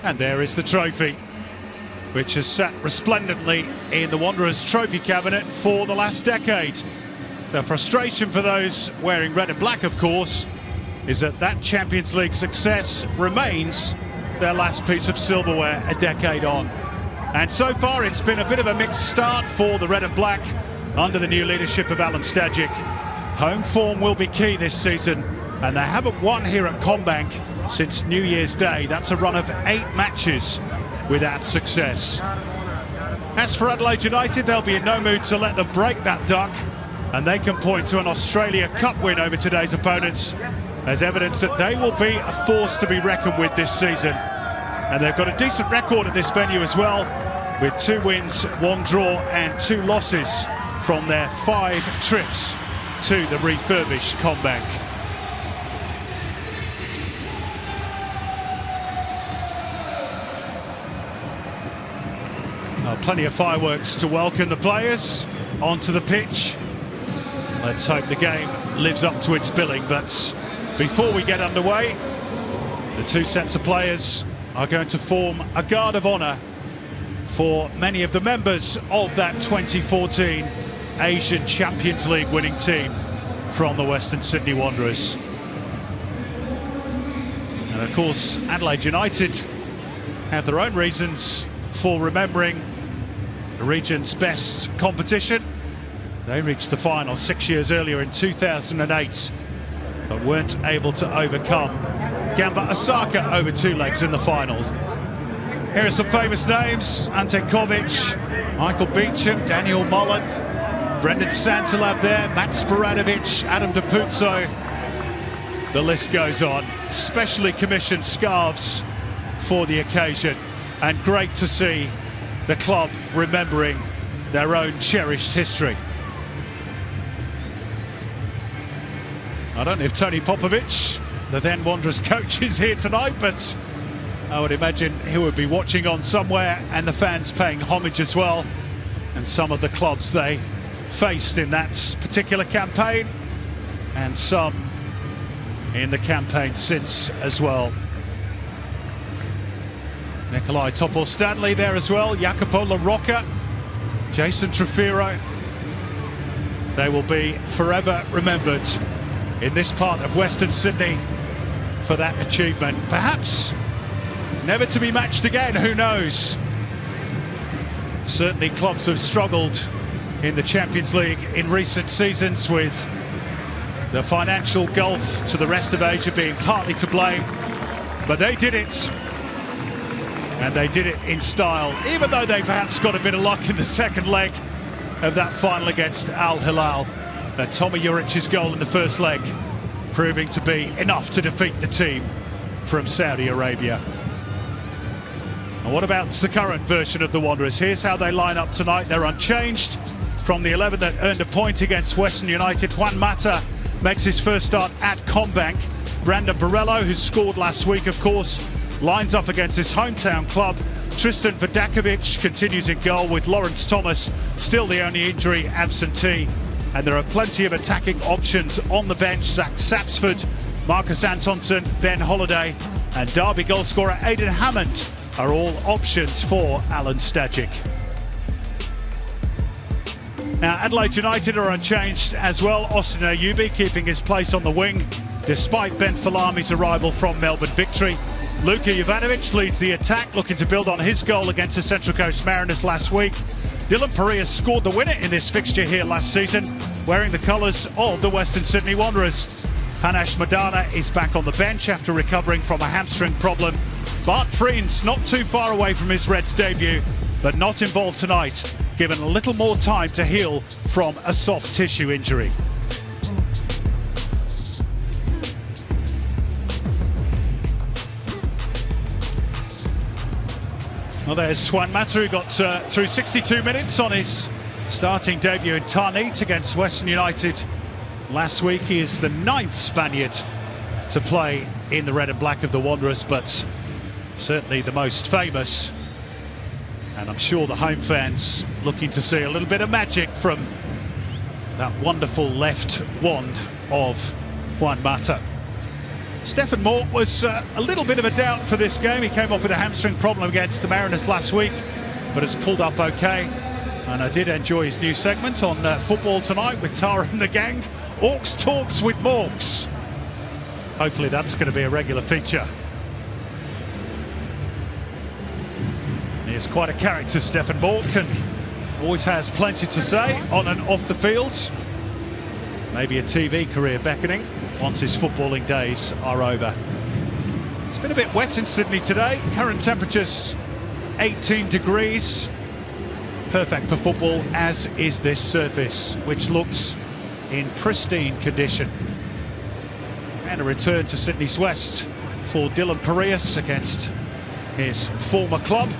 And there is the trophy, which has sat resplendently in the Wanderers trophy cabinet for the last decade. The frustration for those wearing red and black, of course, is that Champions League success remains their last piece of silverware a decade on. And so far it's been a bit of a mixed start for the red and black under the new leadership of Alan Stajic. Home form will be key this season, and they haven't won here at Combank since New Year's Day. That's a run of 8 matches without success. As for Adelaide United, they'll be in no mood to let them break that duck, and they can point to an Australia Cup win over today's opponents as evidence that they will be a force to be reckoned with this season. And they've got a decent record at this venue as well, with 2 wins, 1 draw and 2 losses from their 5 trips to the refurbished Combank. Plenty of fireworks to welcome the players onto the pitch. Let's hope the game lives up to its billing. But before we get underway, the 2 sets of players are going to form a guard of honour for many of the members of that 2014 Asian Champions League winning team from the Western Sydney Wanderers. And of course, Adelaide United have their own reasons for remembering the region's best competition. They reached the final 6 years earlier in 2008, but weren't able to overcome Gamba Osaka over 2 legs in the final. Here are some famous names: Ante Kovic, Michael Beecham, Daniel Mullen, Brendan Santalab there, Matt Sporanovic, Adam DePuzzo. The list goes on. Specially commissioned scarves for the occasion, and great to see the club remembering their own cherished history. I don't know if Tony Popovic, the then Wanderers coach, is here tonight, but I would imagine he would be watching on somewhere, and the fans paying homage as well, and some of the clubs they faced in that particular campaign, and some in the campaign since as well. Nikolai Topol-Stanley there as well, Jacopo La Rocca, Jason Trefiro. They will be forever remembered in this part of Western Sydney for that achievement. Perhaps never to be matched again, who knows? Certainly clubs have struggled in the Champions League in recent seasons, with the financial gulf to the rest of Asia being partly to blame. But they did it. And they did it in style, even though they perhaps got a bit of luck in the second leg of that final against Al Hilal. Tommy Juric's goal in the first leg proving to be enough to defeat the team from Saudi Arabia. And what about the current version of the Wanderers? Here's how they line up tonight. They're unchanged from the 11 that earned a point against Western United. Juan Mata makes his first start at Combank. Brandon Borrello, who scored last week, of course, lines up against his hometown club. Tristan Vidakovic continues in goal, with Lawrence Thomas still the only injury absentee. And there are plenty of attacking options on the bench. Zach Sapsford, Marcus Antonsen, Ben Holliday and Derby goalscorer Aidan Hammond are all options for Alan Stajic. Now Adelaide United are unchanged as well. Austin Ayubi keeping his place on the wing despite Ben Falami's arrival from Melbourne Victory. Luka Jovanovic leads the attack, looking to build on his goal against the Central Coast Mariners last week. Dylan Perea scored the winner in this fixture here last season, wearing the colours of the Western Sydney Wanderers. Panash Madana is back on the bench after recovering from a hamstring problem. Bart Friens not too far away from his Reds debut, but not involved tonight, given a little more time to heal from a soft tissue injury. Well, there's Juan Mata, who got through 62 minutes on his starting debut in Tarneit against Western United last week. He is the 9th Spaniard to play in the red and black of the Wanderers, but certainly the most famous. And I'm sure the home fans looking to see a little bit of magic from that wonderful left wand of Juan Mata. Stefan Mort was a little bit of a doubt for this game. He came off with a hamstring problem against the Mariners last week, but has pulled up okay. And I did enjoy his new segment on Football Tonight with Tara and the gang. Orcs Talks with Morks. Hopefully that's going to be a regular feature. He's quite a character, Stefan Mort, and always has plenty to say on and off the field. Maybe a TV career beckoning once his footballing days are over. It's been a bit wet in Sydney today. Current temperatures 18 degrees. Perfect for football, as is this surface, which looks in pristine condition. And a return to Sydney's West for Dylan Parias against his former club.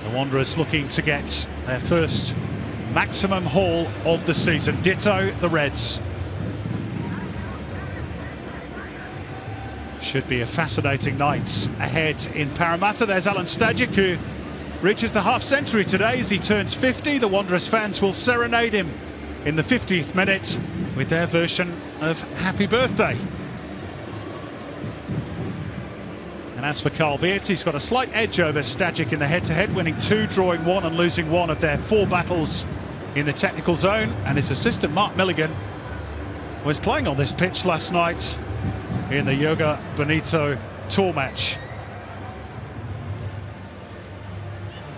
The Wanderers looking to get their first maximum haul of the season. Ditto the Reds. Should be a fascinating night ahead in Parramatta. There's Alan Stajic, who reaches the half-century today as he turns 50. The Wanderers fans will serenade him in the 50th minute with their version of Happy Birthday. And as for Carl Veert, he's got a slight edge over Stajic in the head-to-head, winning 2, drawing 1 and losing 1 of their 4 battles in the technical zone. And his assistant Mark Milligan was playing on this pitch last night in the Yoga Bonito tour match.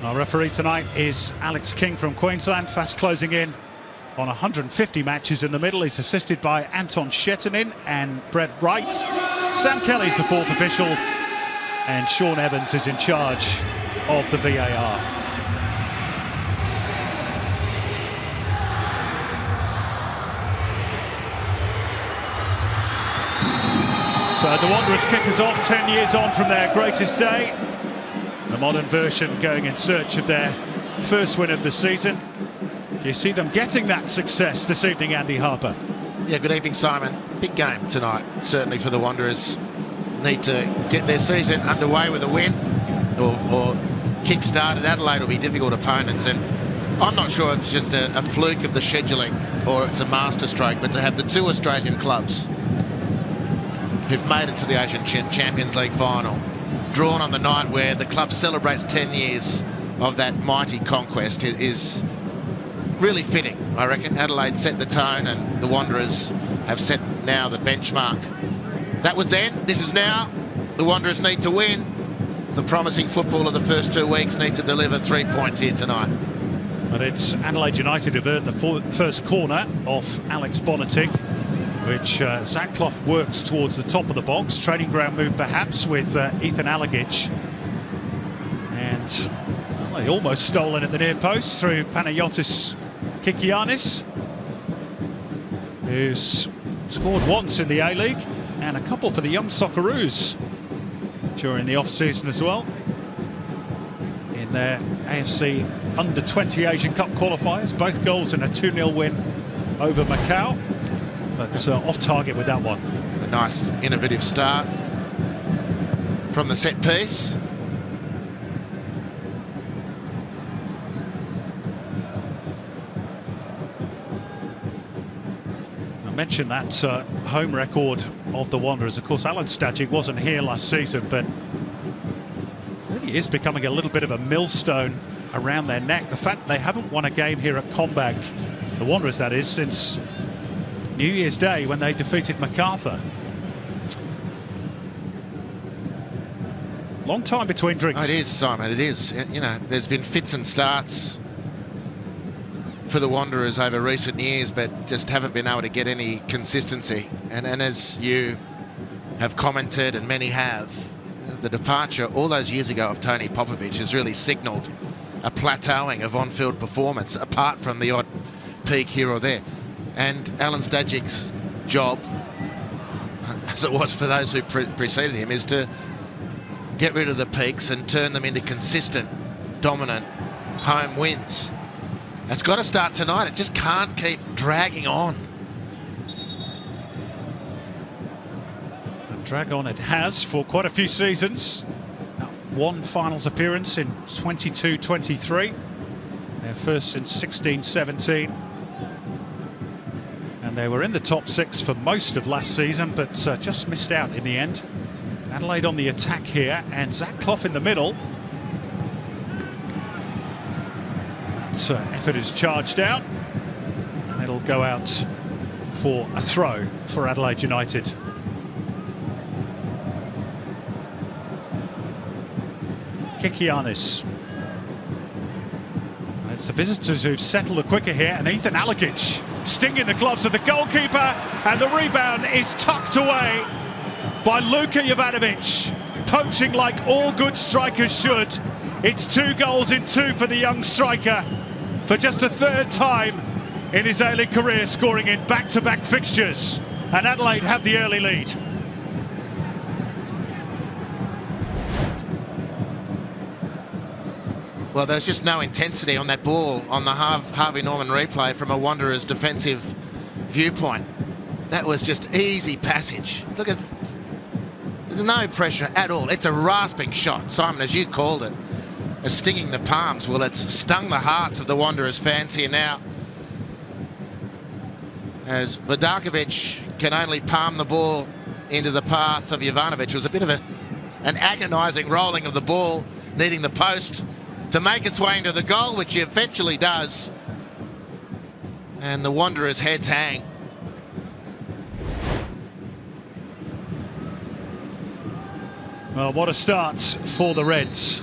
Our referee tonight is Alex King from Queensland, fast closing in on 150 matches in the middle. He's assisted by Anton Shetinin and Brett Wright. Sam Kelly's the 4th official, and Sean Evans is in charge of the VAR. So the Wanderers kick us off 10 years on from their greatest day. The modern version going in search of their first win of the season. Do you see them getting that success this evening, Andy Harper? Yeah, good evening, Simon. Big game tonight, certainly for the Wanderers. Need to get their season underway with a win or kick-start. At Adelaide will be difficult opponents, and I'm not sure it's just a fluke of the scheduling or it's a masterstroke, but to have the 2 Australian clubs who've made it to the Asian Champions League final drawn on the night where the club celebrates 10 years of that mighty conquest is really fitting, I reckon. Adelaide set the tone and the Wanderers have set now the benchmark. That was then, this is now. The Wanderers need to win. The promising football of the first 2 weeks need to deliver 3 points here tonight. But it's Adelaide United who've earned the first corner off Alex Bonatic, which Zach Clough works towards the top of the box. Training ground move perhaps with Ethan Alagich. And well, he almost stolen at the near post through Panayotis Kikianis, who's scored once in the A-League and a couple for the young Socceroos during the off-season as well in their AFC Under-20 Asian Cup qualifiers. Both goals in a 2-0 win over Macau, but off target with that one. A nice innovative start from the set piece. Mentioned that home record of the Wanderers. Of course, Alan Stajic wasn't here last season, but really is becoming a little bit of a millstone around their neck. The fact they haven't won a game here at Combank, the Wanderers that is, since New Year's Day when they defeated MacArthur. Long time between drinks. Oh, it is, Simon, it is. You know, there's been fits and starts for the Wanderers over recent years, but just haven't been able to get any consistency. And as you have commented, and many have, the departure all those years ago of Tony Popovic has really signalled a plateauing of on-field performance, apart from the odd peak here or there. And Alan Stagic's job, as it was for those who preceded him, is to get rid of the peaks and turn them into consistent, dominant home wins. It's got to start tonight. It just can't keep dragging on. And drag on it has for quite a few seasons. One finals appearance in 22-23. Their first since 16-17. And They were in the top 6 for most of last season, but just missed out in the end. Adelaide on the attack here, and Zach Clough in the middle. That effort is charged out, and it'll go out for a throw for Adelaide United. Kikianis. It's the visitors who've settled the quicker here, and Ethan Alagic stinging the gloves of the goalkeeper, and the rebound is tucked away by Luka Jovanovic, poaching like all good strikers should. It's 2 goals in 2 for the young striker, for just the 3rd time in his A-League career, scoring in back-to-back fixtures, and Adelaide have the early lead. Well, there's just no intensity on that ball on the Harvey Norman replay from a Wanderers defensive viewpoint. That was just easy passage. Look at, there's no pressure at all. It's a rasping shot, Simon, as you called it. As stinging the palms. Well, it's stung the hearts of the Wanderers fans here now, as Vidakovic can only palm the ball into the path of Jovanovic. It was a bit of an agonising rolling of the ball, needing the post to make its way into the goal, which he eventually does. And the Wanderers' heads hang. Well, what a start for the Reds.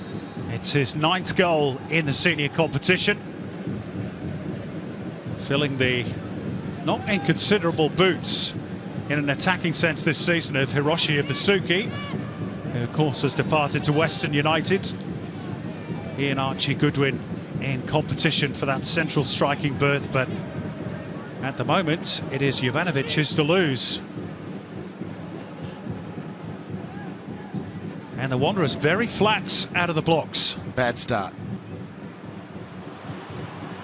It's his 9th goal in the senior competition, filling the not inconsiderable boots in an attacking sense this season of Hiroshi Ibisuki, who of course has departed to Western United. He and Archie Goodwin in competition for that central striking berth, but at the moment it is Jovanovic who's to lose. And the Wanderers very flat out of the blocks. Bad start.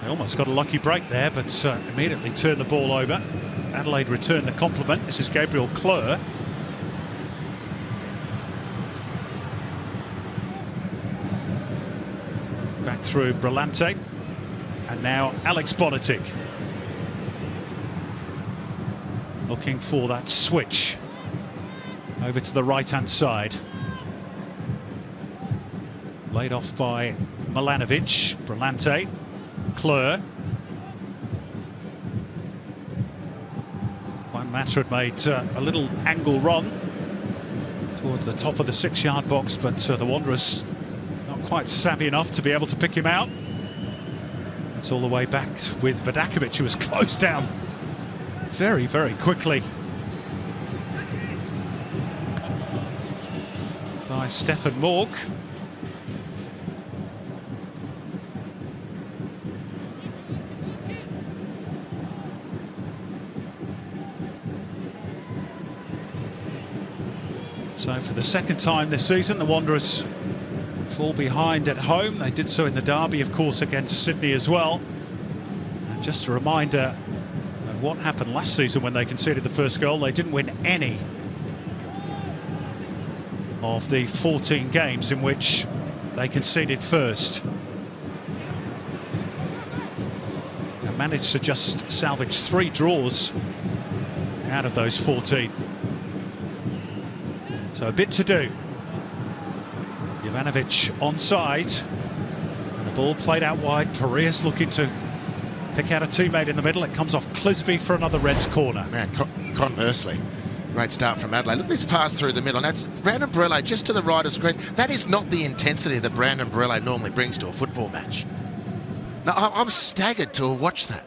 They almost got a lucky break there, but immediately turned the ball over. Adelaide returned the compliment. This is Gabriel Kleur. Back through Brillante, and now Alex Bonatic looking for that switch over to the right-hand side. Laid off by Milanovic. Brillante, Kleur. Juan Mata had made a little angle run towards the top of the 6-yard box, but the Wanderers quite savvy enough to be able to pick him out. It's all the way back with Vidakovic, who was closed down very, very quickly by Stefan Morg. So for the 2nd time this season, the Wanderers fall behind at home. They did so in the derby, of course, against Sydney as well. And just a reminder of what happened last season when they conceded the first goal. They didn't win any of the 14 games in which they conceded first, and managed to just salvage 3 draws out of those 14. So a bit to do. Jovanovic onside, and the ball played out wide. Pereira's looking to pick out a teammate in the middle. It comes off Clisby for another Reds corner. Man, conversely, great start from Adelaide. Look at this pass through the middle, and that's Brandon Borrello just to the right of screen. That is not the intensity that Brandon Borrello normally brings to a football match. Now, I'm staggered to watch that.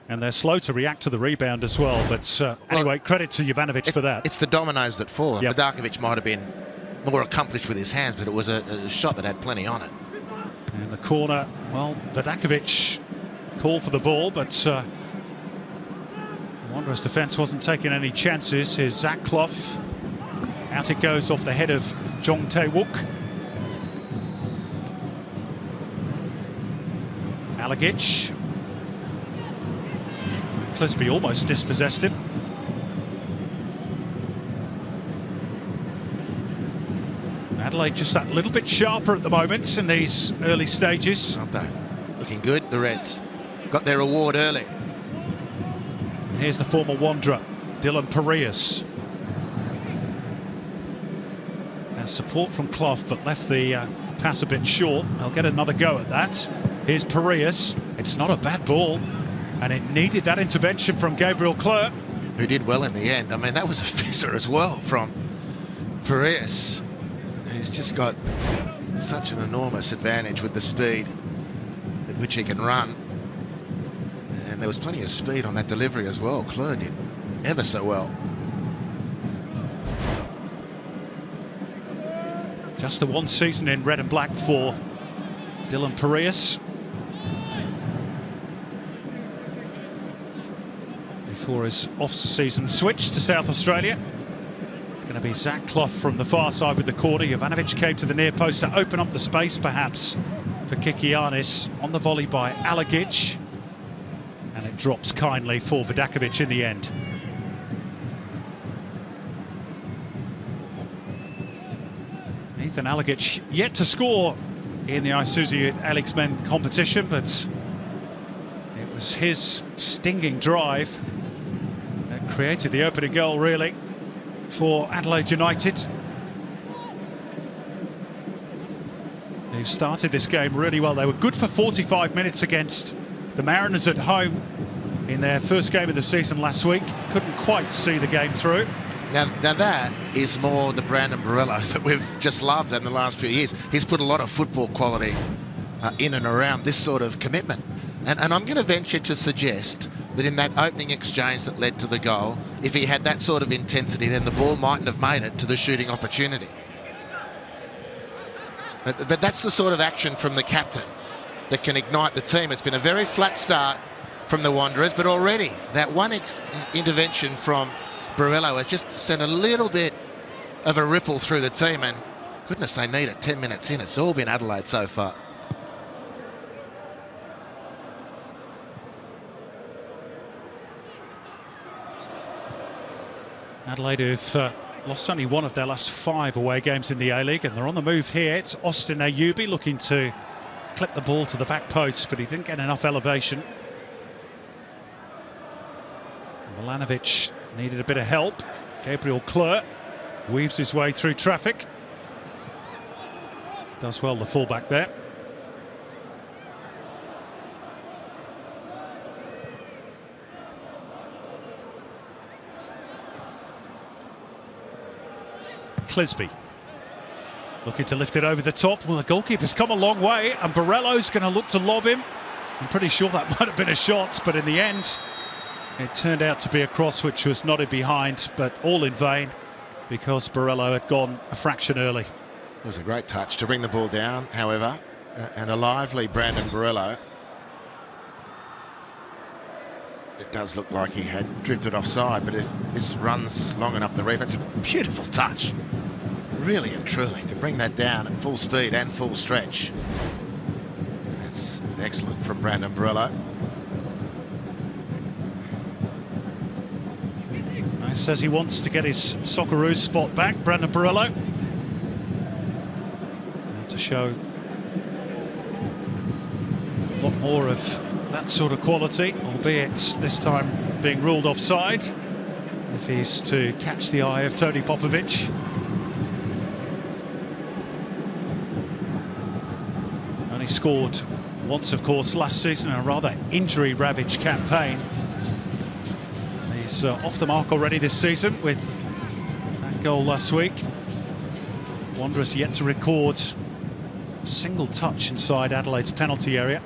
And they're slow to react to the rebound as well. But anyway, credit to Jovanovic for that. It's the dominoes that fall. Yep. Vidakovic might have been more accomplished with his hands, but it was a shot that had plenty on it. And the corner, well, Vidakovic called for the ball, but Wanderers defence wasn't taking any chances. Here's Zach Clough. Out it goes off the head of Jong Tae-wook. Alagic. Clisby almost dispossessed him. Adelaide just that little bit sharper at the moment in these early stages. Aren't they? Looking good, the Reds. Got their reward early. here's the former Wanderer, Dylan Parias. And support from Clough, but left the pass a bit short. They'll get another go at that. Here's Parias. It's not a bad ball, and it needed that intervention from Gabriel Clerc, who did well in the end. I mean, that was a fizzer as well from Parias. He's just got such an enormous advantage with the speed at which he can run. And there was plenty of speed on that delivery as well. Clerc did ever so well. Just the one season in red and black for Dylan Parias. Before his off-season switch to South Australia. It's going to be Zach Clough from the far side with the corner. Jovanovic came to the near post to open up the space, perhaps, for Kikianis on the volley by Alagic. And it drops kindly for Vidakovic in the end. Ethan Alagic yet to score in the Isuzu Alex Men competition, but it was his stinging drive that created the opening goal, really, for Adelaide United. They've started this game really well. They were good for 45 minutes against the Mariners at home in their first game of the season last week. Couldn't quite see the game through. Now that is more the Brandon Borrello that we've just loved in the last few years. He's put a lot of football quality in and around this sort of commitment. And I'm going to venture to suggest that in that opening exchange that led to the goal, if he had that sort of intensity, then the ball mightn't have made it to the shooting opportunity. But that's the sort of action from the captain that can ignite the team. It's been a very flat start from the Wanderers, but already that one intervention from Borrello has just sent a little bit of a ripple through the team, and goodness, they need it 10 minutes in. It's all been Adelaide so far. Adelaide have lost only one of their last 5 away games in the A-League, and they're on the move here. It's Austin Ayubi looking to clip the ball to the back post, but he didn't get enough elevation. Milanovic needed a bit of help. Gabriel Clerc weaves his way through traffic. Does well, the fullback there. Clisby looking to lift it over the top. Well, the goalkeeper's come a long way, and Borrello's going to look to lob him. I'm pretty sure that might have been a shot, but in the end, it turned out to be a cross which was nodded behind, but all in vain because Borrello had gone a fraction early. It was a great touch to bring the ball down, however, and a lively Brandon Borrello. It does look like he had drifted offside, but if this runs long enough the reef, it's a beautiful touch. Really and truly, to bring that down at full speed and full stretch. That's excellent from Brandon Borrello. He says he wants to get his Socceroos spot back, Brandon Borrello. To show a lot more of that sort of quality, albeit this time being ruled offside, if he's to catch the eye of Tony Popovic. Only scored once, of course, last season in a rather injury-ravaged campaign. He's off the mark already this season with that goal last week. Wanderers yet to record a single touch inside Adelaide's penalty area.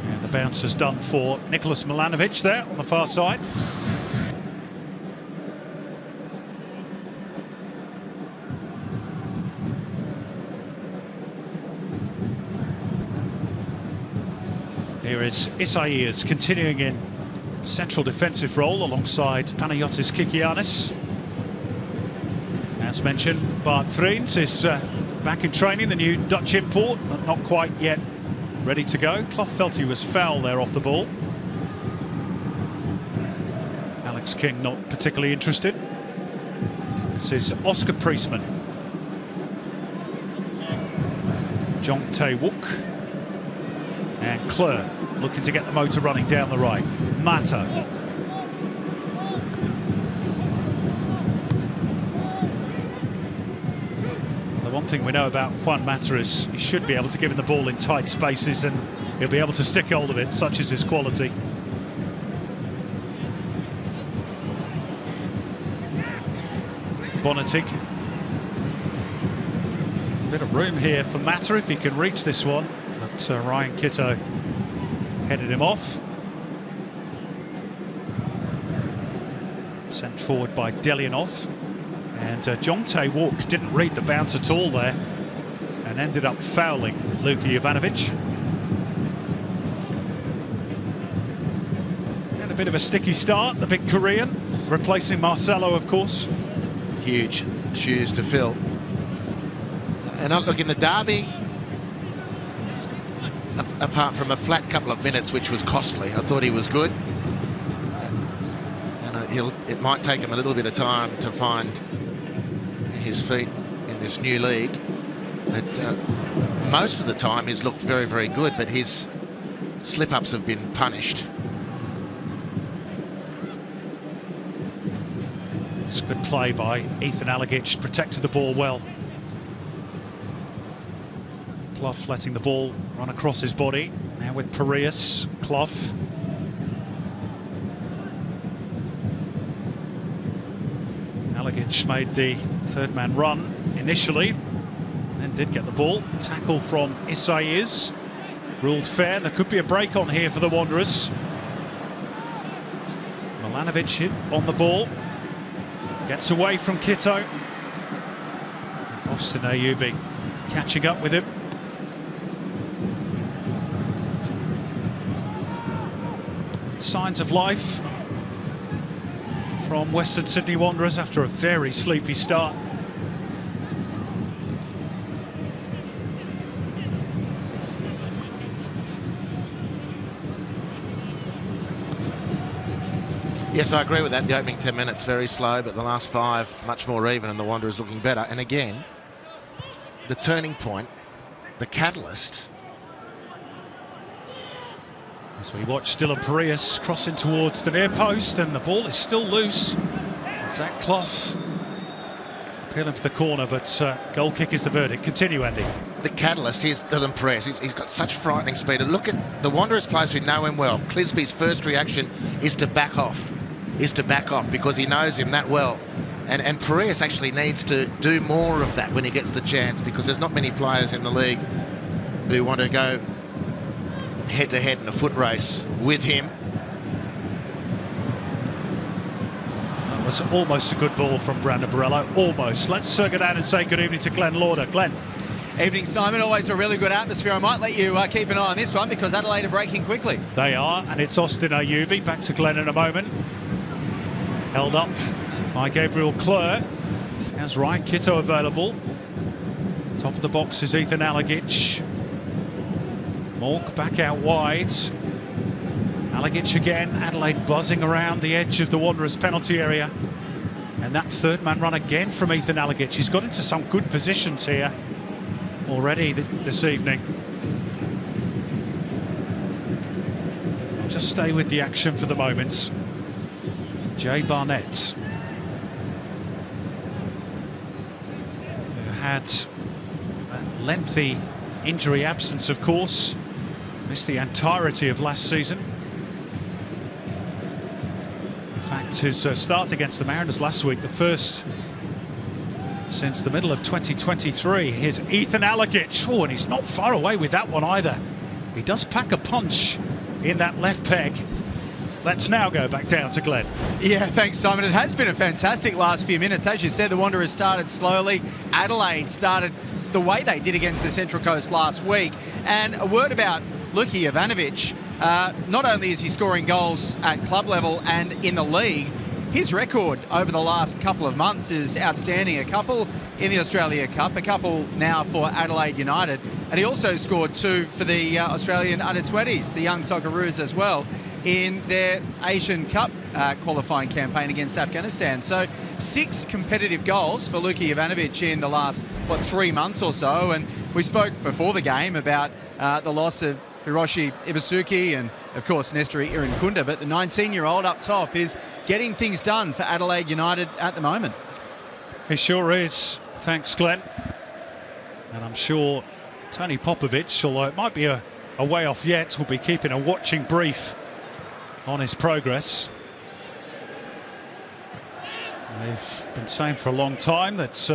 And the bounce is done for Nicholas Milanovic there on the far side. Here is Isaias continuing in central defensive role alongside Panayotis Kikianis. As mentioned, Bart Vriends is back in training, the new Dutch import, but not quite yet ready to go. Clough felt he was foul there off the ball. Alex King not particularly interested. This is Oscar Priestman. Jong Tae-wook. And Kleur looking to get the motor running down the right. Mata. The one thing we know about Juan Mata is he should be able to give him the ball in tight spaces and he'll be able to stick hold of it, such is his quality. Bonatig. A bit of room here for Mata if he can reach this one, but Ryan Kitto headed him off. Sent forward by Delianov. And Jong Tae-wook didn't read the bounce at all there and ended up fouling Luka Jovanovic. And a bit of a sticky start, the big Korean, replacing Marcelo, of course. Huge shoes to fill. And look, in the derby, apart from a flat couple of minutes, which was costly, I thought he was good. And it might take him a little bit of time to find his feet in this new league. But most of the time he's looked very, very good, but his slip-ups have been punished. It's a good play by Ethan Alagic, protected the ball well. Clough letting the ball run across his body. Now with Piraeus, Clough. Alagic made the third man run initially, then did get the ball. Tackle from Isaias, ruled fair. There could be a break on here for the Wanderers. Milanovic on the ball. Gets away from Kitto. Austin Ayubi catching up with him. Signs of life from Western Sydney Wanderers after a very sleepy start. Yes, I agree with that. The opening 10 minutes very slow, but the last 5 much more even, and the Wanderers looking better. And again, the turning point, the catalyst. As we watch Dylan Piraeus crossing towards the near post, and the ball is still loose. Zach Clough appealing for the corner, but goal kick is the verdict. Continue, Andy. The catalyst, here's Dylan Piraeus. He's got such frightening speed. And look at the Wanderers players who know him well. Clisby's first reaction is to back off. Because he knows him that well. And Piraeus actually needs to do more of that when he gets the chance, because there's not many players in the league who want to go head-to-head in a foot race with him. That was almost a good ball from Brandon Borello, almost. Let's go down and say good evening to Glenn Lauder. Glenn. Evening, Simon. Always a really good atmosphere. I might let you keep an eye on this one because Adelaide are breaking quickly. They are, and it's Austin Ayubi. Back to Glenn in a moment. Held up by Gabriel Kleur. Has Ryan Kitto available. Top of the box is Ethan Alagic. Mork back out wide. Alagic again. Adelaide buzzing around the edge of the Wanderers penalty area. And that third man run again from Ethan Alagic. He's got into some good positions here already this evening. I'll just stay with the action for the moment. Jay Barnett, who had that lengthy injury absence, of course, missed the entirety of last season. In fact, his start against the Mariners last week, the first since the middle of 2023. Here's Ethan Alagic. Oh, and he's not far away with that one either. He does pack a punch in that left peg. Let's now go back down to Glenn. Yeah, thanks, Simon. It has been a fantastic last few minutes. As you said, the Wanderers started slowly. Adelaide started the way they did against the Central Coast last week. And a word about Luka Jovanovic. Not only is he scoring goals at club level and in the league, his record over the last couple of months is outstanding. A couple in the Australia Cup, a couple now for Adelaide United, and he also scored 2 for the Australian under-20s, the young Socceroos as well, in their Asian Cup qualifying campaign against Afghanistan. So 6 competitive goals for Luka Jovanovic in the last, 3 months or so. And we spoke before the game about the loss of Hiroshi Ibasuki and, of course, Nestori Irinkunda. But the 19-year-old up top is getting things done for Adelaide United at the moment. He sure is. Thanks, Glenn. And I'm sure Tony Popovic, although it might be a way off yet, will be keeping a watching brief on his progress. They've been saying for a long time that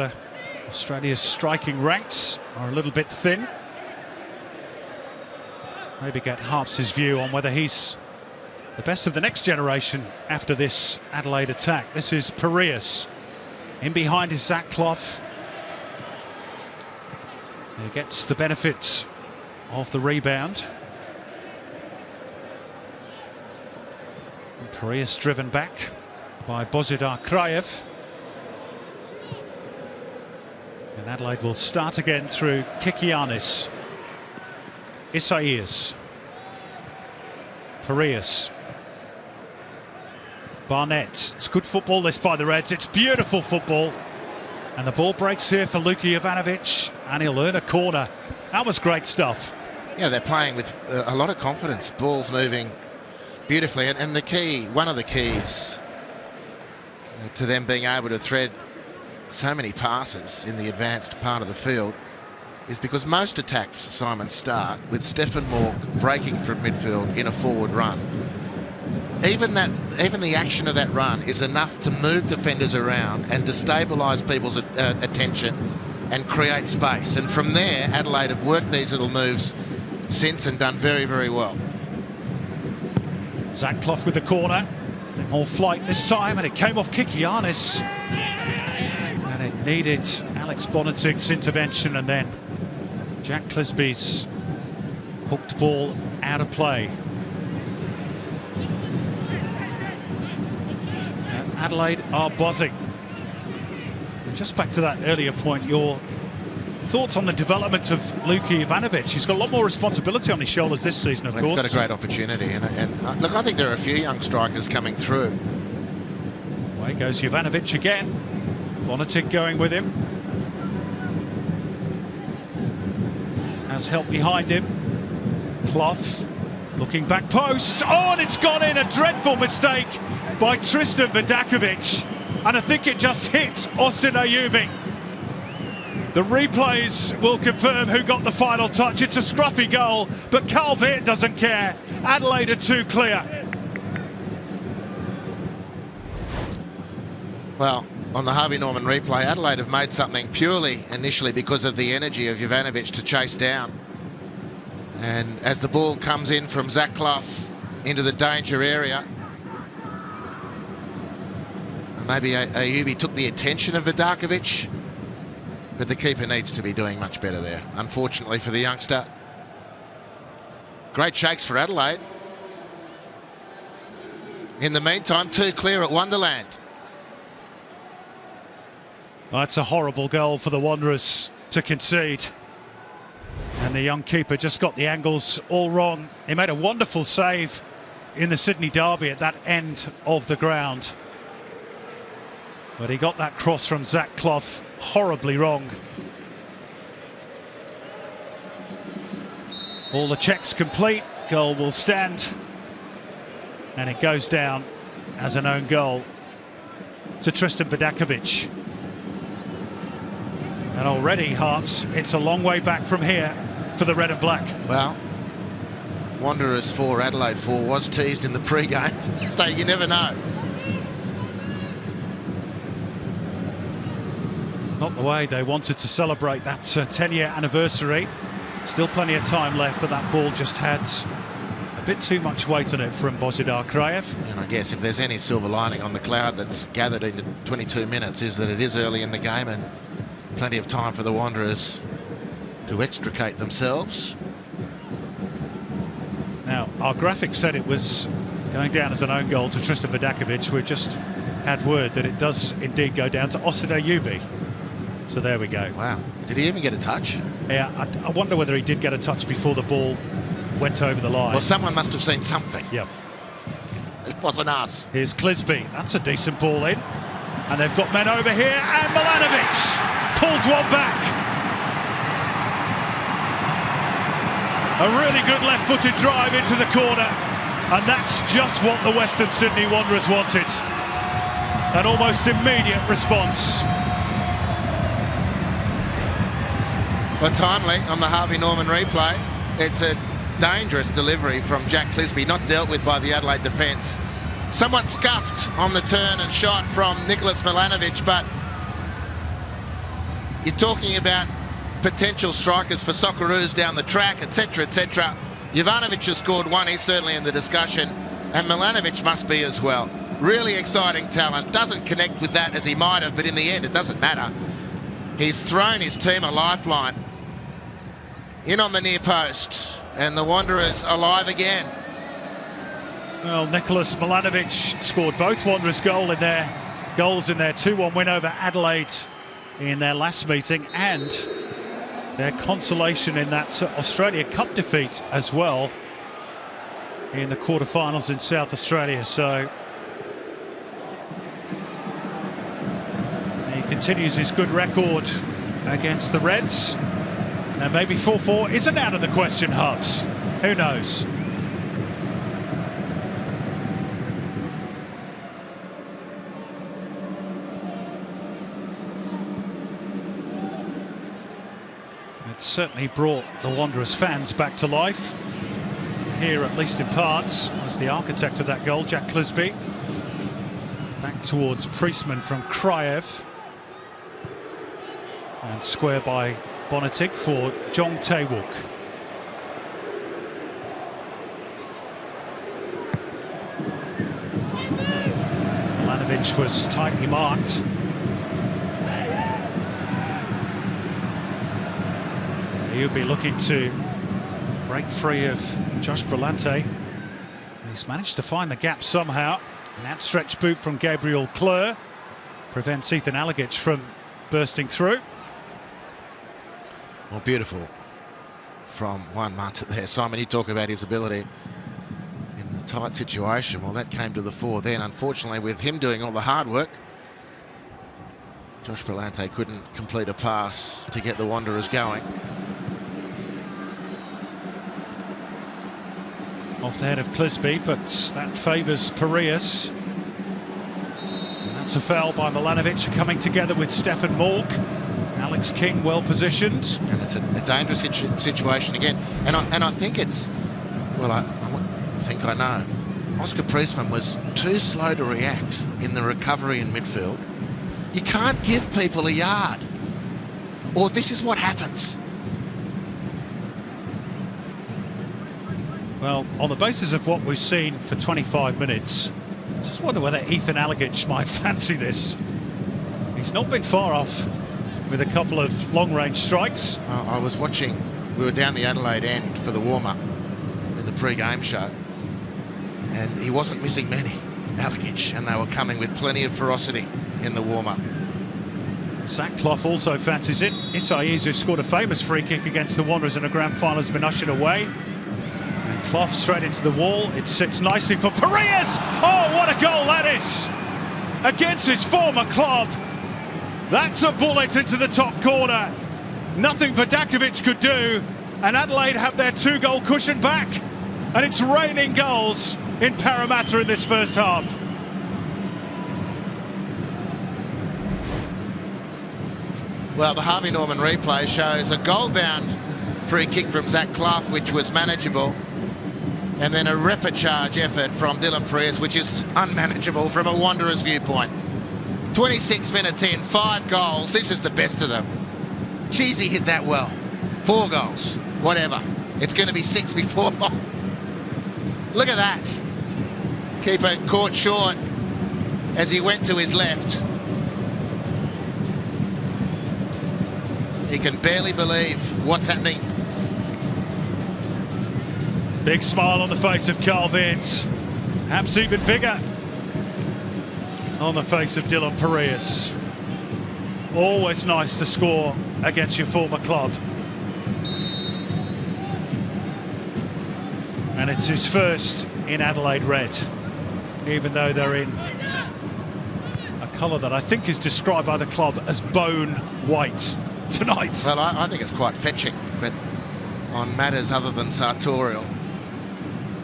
Australia's striking ranks are a little bit thin. Maybe get Harps's view on whether he's the best of the next generation after this Adelaide attack. This is Piraeus. In behind is Zach Clough. He gets the benefit of the rebound. Piraeus driven back by Bozidar Kraev. And Adelaide will start again through Kikianis. Isaias. Piraeus. Barnett. It's good football this by the Reds. It's beautiful football. And the ball breaks here for Luka Jovanovic, and he'll earn a corner. That was great stuff. Yeah, they're playing with a lot of confidence. Ball's moving beautifully, and the key, one of the keys to them being able to thread so many passes in the advanced part of the field is because most attacks, Simon, start with Stefan Mork breaking from midfield in a forward run. Even the action of that run is enough to move defenders around and destabilise people's attention and create space. And from there, Adelaide have worked these little moves since and done very, very well. Zach Clough with the corner. More flight this time, and it came off Kikianis. And it needed Alex Bonatig's intervention, and then Jack Clisby's hooked ball out of play. And Adelaide are buzzing. Just back to that earlier point, your thoughts on the development of Luka Jovanovic? He's got a lot more responsibility on his shoulders this season, of course. He's got a great opportunity, and look, I think there are a few young strikers coming through. Away goes Jovanovic again. Bonatig going with him. Has help behind him. Clough looking back post. Oh, and it's gone in. A dreadful mistake by Tristan Vidakovic. And I think it just hit Austin Ayubi. The replays will confirm who got the final touch. It's a scruffy goal, but Carl Veart doesn't care. Adelaide are too clear. Well, on the Harvey Norman replay, Adelaide have made something purely initially because of the energy of Jovanovic to chase down. And as the ball comes in from Zach Clough into the danger area, maybe Ayubi took the attention of Vidakovic. But the keeper needs to be doing much better there, unfortunately for the youngster. Great shakes for Adelaide. In the meantime, 2 clear at Wonderland. That's a horrible goal for the Wanderers to concede. And the young keeper just got the angles all wrong. He made a wonderful save in the Sydney derby at that end of the ground. But he got that cross from Zach Clough horribly wrong. All the checks complete. Goal will stand. And it goes down as an own goal to Tristan Vidakovic. And already, Harps, it's a long way back from here for the red and black. Well, Wanderers 4, Adelaide 4 was teased in the pre-game, so you never know. Not the way they wanted to celebrate that 10-year anniversary. Still plenty of time left, but that ball just had a bit too much weight on it from Bozidar Kraev. And I guess if there's any silver lining on the cloud that's gathered into 22 minutes is that it is early in the game and plenty of time for the Wanderers to extricate themselves. Now, our graphic said it was going down as an own goal to Tristan Vidakovic. We're just had word that it does indeed go down to Austin Ayubi. So there we go. Wow. Did he even get a touch? Yeah, I wonder whether he did get a touch before the ball went over the line. Well, someone must have seen something. Yep. It wasn't us. Here's Clisby. That's a decent ball in. And they've got men over here. And Milanovic pulls one back. A really good left-footed drive into the corner. And that's just what the Western Sydney Wanderers wanted. An almost immediate response. Well, timely on the Harvey Norman replay. It's a dangerous delivery from Jack Clisby, not dealt with by the Adelaide defence. Somewhat scuffed on the turn and shot from Nicholas Milanovic, but you're talking about potential strikers for Socceroos down the track, etc., etc. Jovanovic has scored one, he's certainly in the discussion, and Milanovic must be as well. Really exciting talent, doesn't connect with that as he might have, but in the end it doesn't matter. He's thrown his team a lifeline. In on the near post, and the Wanderers alive again. Well, Nicholas Milanovic scored both Wanderers goals in their 2-1 win over Adelaide in their last meeting, and their consolation in that Australia Cup defeat as well in the quarterfinals in South Australia. So he continues his good record against the Reds. And maybe 4-4 isn't out of the question, Hubs. Who knows? It certainly brought the Wanderers fans back to life. Here, at least in parts, was the architect of that goal, Jack Clisby. Back towards Priestman from Kriev. And square by Bonatic for Jong Tae-wook. Milanovic was tightly marked. He'll be looking to break free of Josh Brillante. He's managed to find the gap somehow. An outstretched boot from Gabriel Kleur prevents Ethan Alagic from bursting through. Well, beautiful from Juan Mata there. Simon, you talk about his ability in a tight situation. Well, that came to the fore then. Unfortunately, with him doing all the hard work, Josh Brillante couldn't complete a pass to get the Wanderers going. Off the head of Clisby, but that favours Piraeus. And that's a foul by Milanovic, coming together with Stefan Mork. Alex King well positioned, and it's a dangerous situation again. And I think it's, well, I think I know. Oscar Priestman was too slow to react in the recovery in midfield. You can't give people a yard, or this is what happens. Well, on the basis of what we've seen for 25 minutes, I just wonder whether Ethan Alagic might fancy this. He's not been far off with a couple of long-range strikes. I was watching, we were down the Adelaide end for the warm-up in the pre-game show, and he wasn't missing many, Alagic, and they were coming with plenty of ferocity in the warm-up. Zach Clough also fancies it. Isuzu scored a famous free kick against the Wanderers in a grand final, has been ushered away. And Clough straight into the wall. It sits nicely for Piraeus. Oh, what a goal that is! Against his former club. That's a bullet into the top corner. Nothing Vidakovic could do, and Adelaide have their 2-goal cushion back. And it's raining goals in Parramatta in this first half. Well, the Harvey Norman replay shows a goal-bound free kick from Zach Clough, which was manageable, and then a repechage effort from Dylan Piraeus, which is unmanageable from a Wanderers viewpoint. 26 minutes in, 5 goals. This is the best of them. Cheesy hit that well. 4 goals, whatever. It's going to be 6 before long. Look at that. Keeper caught short as he went to his left. He can barely believe what's happening. Big smile on the face of Carl Vince. Perhaps even bigger on the face of Dylan Pereas. Always nice to score against your former club. And it's his first in Adelaide red, even though they're in a colour that I think is described by the club as bone white tonight. Well, I think it's quite fetching, but on matters other than sartorial.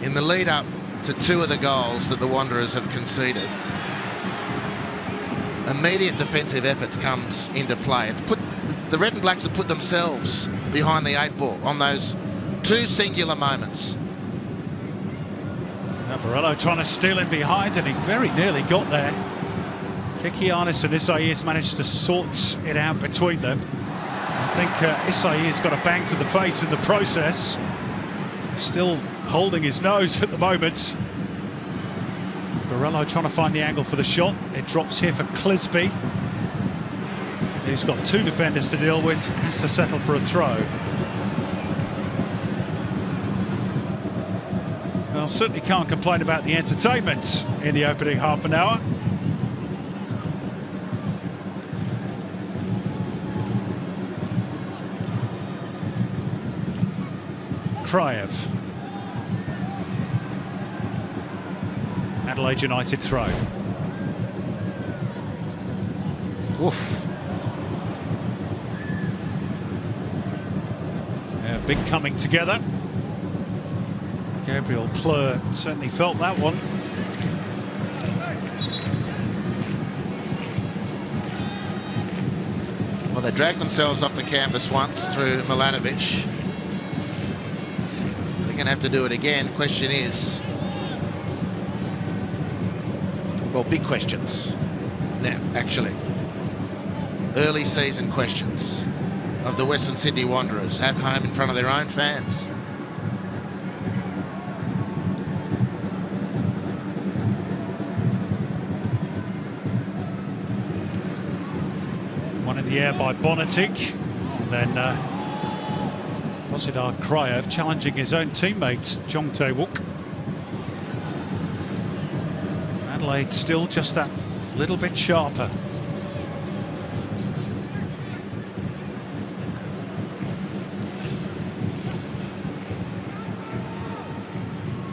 In the lead up to two of the goals that the Wanderers have conceded, immediate defensive efforts comes into play. It's put the Red and Blacks have put themselves behind the 8 ball on those two singular moments. Barello trying to steal him behind, and he very nearly got there. Kikianis and Isaias managed to sort it out between them. I think Isaias got a bang to the face in the process. Still holding his nose at the moment. Barello trying to find the angle for the shot. It drops here for Clisby. He's got two defenders to deal with, has to settle for a throw. Well, certainly can't complain about the entertainment in the opening half an hour. Kraev. Adelaide United throw. Oof. Yeah, big coming together. Gabriel Pleur certainly felt that one. Well, they dragged themselves off the canvas once through Milanovic. They're going to have to do it again. Question is, well, big questions now, actually. Early season questions of the Western Sydney Wanderers at home in front of their own fans. One in the air by Bonatic. And then Bosidar Kraev challenging his own teammate, Jong Tae-wook. Adelaide still just that little bit sharper.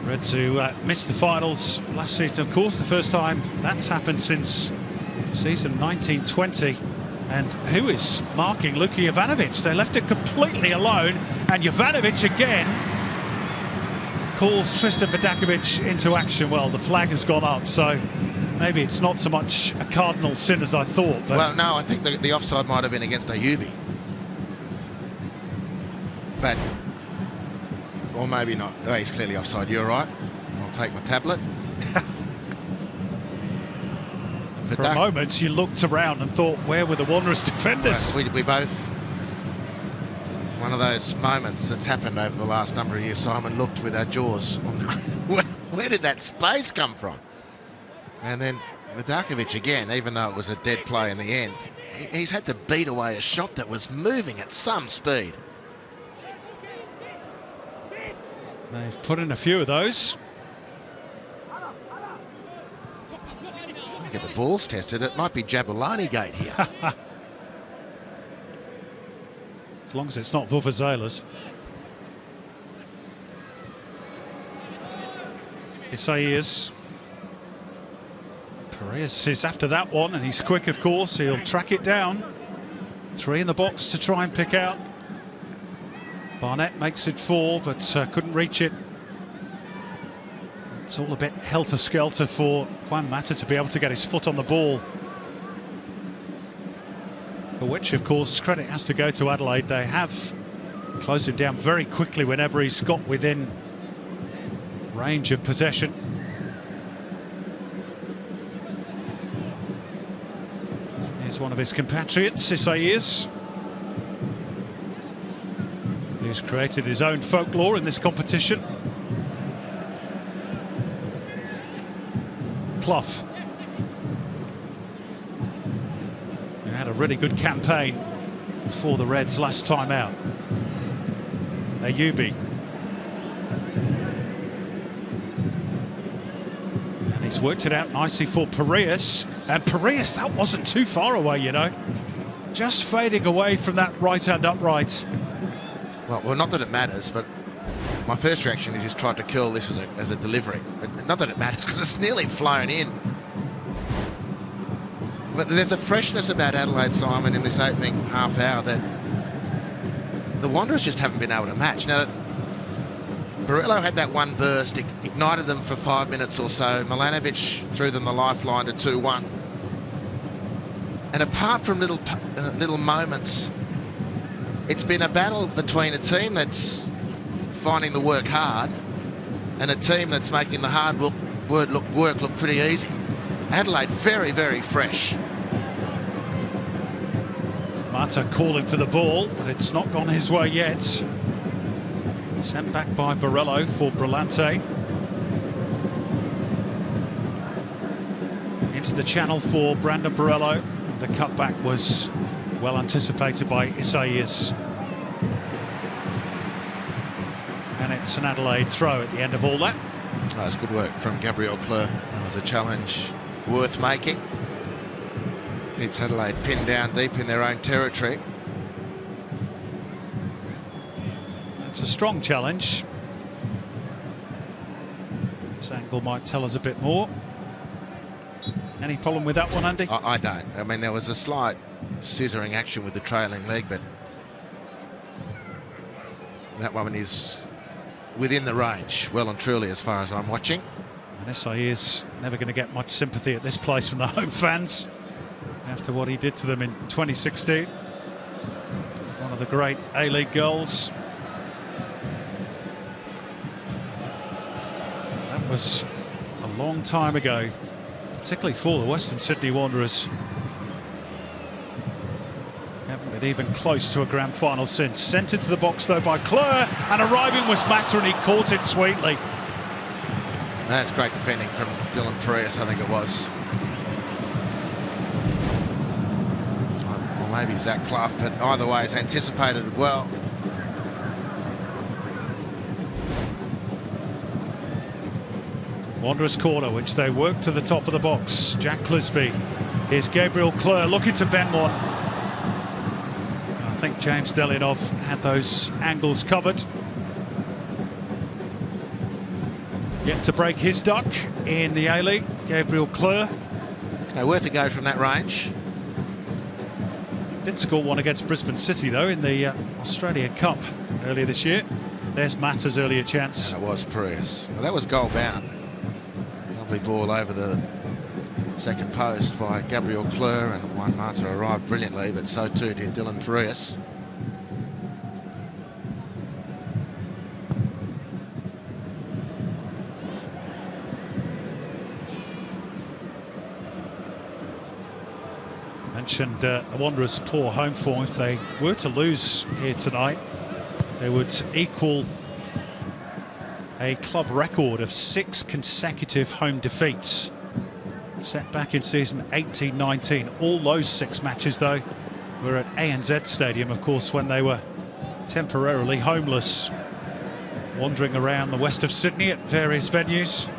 Red to miss the finals last season, of course, the first time that's happened since season 1920. And who is marking Luka Jovanovic? They left it completely alone, and Jovanovic again calls Tristan Vidakovic into action. Well, the flag has gone up, so maybe it's not so much a cardinal sin as I thought. But well, no, I think the offside might have been against Ayubi. But, or maybe not. Oh, he's clearly offside. You're right. I'll take my tablet. For a moment, you looked around and thought, where were the Wanderers defenders? Well, we both... One of those moments that's happened over the last number of years. Simon looked with our jaws on the ground. Where did that space come from? And then Vidakovic again, even though it was a dead play in the end, he's had to beat away a shot that was moving at some speed. They've put in a few of those. Get the balls tested. It might be Jabulani Gate here. As long as it's not Vuvuzelas. Isaias. Pereas is after that one, and he's quick, of course. He'll track it down. 3 in the box to try and pick out. Barnett makes it 4, but couldn't reach it. It's all a bit helter-skelter for Juan Mata to be able to get his foot on the ball. For which, of course, credit has to go to Adelaide. They have closed him down very quickly whenever he's got within range of possession. Here's one of his compatriots, Isaias, who's created his own folklore in this competition. Clough. He had a really good campaign for the Reds last time out. Ayubi. And He's worked it out nicely for Piraeus, and Piraeus, that wasn't too far away, you know. Just fading away from that right-hand upright. Well, not that it matters, but my first reaction is he's tried to curl this as a delivery. But not that it matters, because it's nearly flown in. But there's a freshness about Adelaide, Simon, in this opening half hour that the Wanderers just haven't been able to match. Now, Borello had that one burst, ignited them for 5 minutes or so. Milanovic threw them the lifeline to 2-1. And apart from little moments, it's been a battle between a team that's finding the work hard and a team that's making the hard work look pretty easy. Adelaide very, very fresh. Mata calling for the ball, but it's not gone his way yet. Sent back by Borello for Brillante. Into the channel for Brandon Borello. The cutback was well anticipated by Isaias. And it's an Adelaide throw at the end of all that. Oh, it's good work from Gabriel Clerc. That was a challenge worth making. Keeps Adelaide pinned down deep in their own territory. It's a strong challenge. This angle might tell us a bit more. Any problem with that one, Andy? I don't. I mean, there was a slight scissoring action with the trailing leg, but that one is within the range, well and truly, as far as I'm watching. And Isaias never going to get much sympathy at this place from the home fans after what he did to them in 2016. One of the great A-League goals. That was a long time ago, particularly for the Western Sydney Wanderers. Haven't been even close to a grand final since. Sent into the box though by Clerc, and arriving was Mata, and he caught it sweetly. That's great defending from Dylan Piraeus, I think it was. Or maybe Zach Clough, but either way, it's anticipated it well. Wanderers corner, which they work to the top of the box. Jack Clisby. Here's Gabriel Clerc looking to bend one. I think James Delianov had those angles covered. Yet to break his duck in the A-League, Gabriel Clerc. Worth a go from that range. Did score one against Brisbane City, though, in the Australia Cup earlier this year. There's Mata's earlier chance. And it was Piraeus. Well, that was goal bound. Lovely ball over the second post by Gabriel Clerc, and Juan Mata arrived brilliantly, but so too did Dylan Piraeus. Mentioned the Wanderers' poor home form. If they were to lose here tonight, they would equal a club record of 6 consecutive home defeats set back in season 18-19. All those 6 matches, though, were at ANZ Stadium, of course, when they were temporarily homeless, wandering around the west of Sydney at various venues.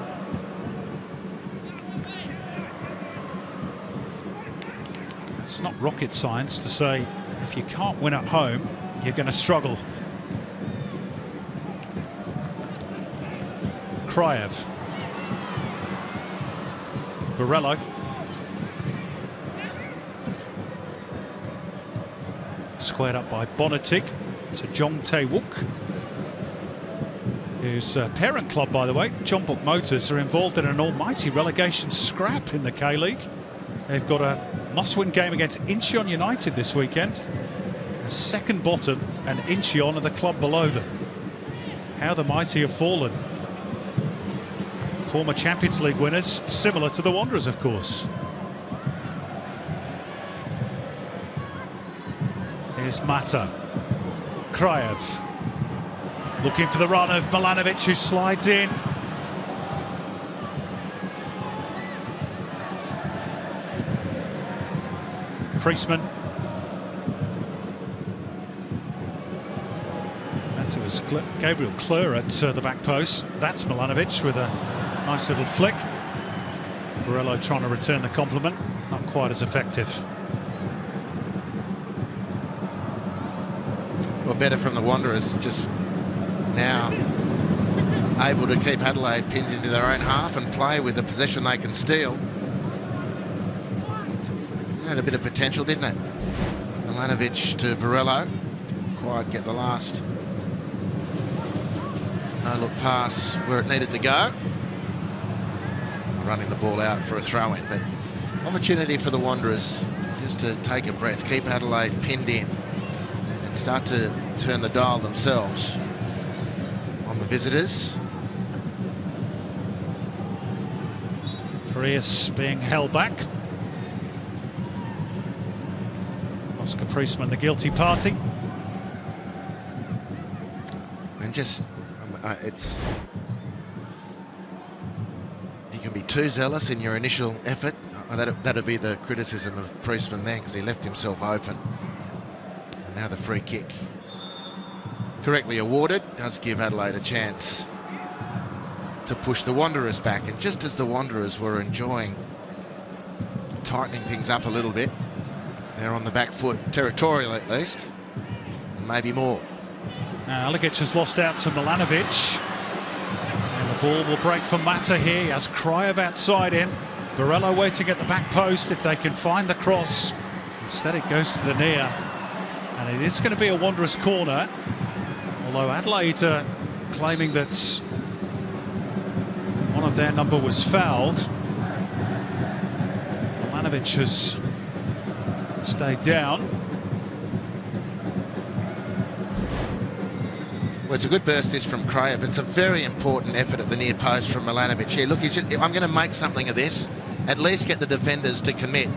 It's not rocket science to say if you can't win at home, you're going to struggle. Kraev. Borello. Squared up by Bonatig to Jong Tae-wook, whose parent club, by the way, John Book Motors, are involved in an almighty relegation scrap in the K-League. They've got a must-win game against Incheon United this weekend. A second bottom, and Incheon are the club below them. How the mighty have fallen. Former Champions League winners, similar to the Wanderers, of course. Here's Mata. Kraev. Looking for the run of Milanovic, who slides in. Priestman. And it was Gabriel Clerc at the back post. That's Milanovic with a nice little flick. Borrello trying to return the compliment, not quite as effective. Well, better from the Wanderers, just now able to keep Adelaide pinned into their own half and play with the possession they can steal. It had a bit of potential, didn't it? Milanovic to Borrello. Didn't quite get the last no-look pass where it needed to go. Running the ball out for a throw-in, but opportunity for the Wanderers just to take a breath, keep Adelaide pinned in and start to turn the dial themselves on the visitors. Farias being held back. Oscar Priestman, the guilty party. And just, it's... you can be too zealous in your initial effort. That'd be the criticism of Priestman then, because he left himself open. And now the free kick, correctly awarded, does give Adelaide a chance to push the Wanderers back. And just as the Wanderers were enjoying tightening things up a little bit, they're on the back foot, territorial at least, and maybe more. Now Aligic has lost out to Milanovic. And the ball will break for Mata here. He has Kriev outside in. Borrello waiting at the back post if they can find the cross. Instead it goes to the near. And it is going to be a Wanderers corner. Although Adelaide claiming that one of their number was fouled. Milanovic has stayed down. Well, it's a good burst this from Kriev. It's a very important effort at the near post from Milanovic here. Look, I'm going to make something of this. At least get the defenders to commit.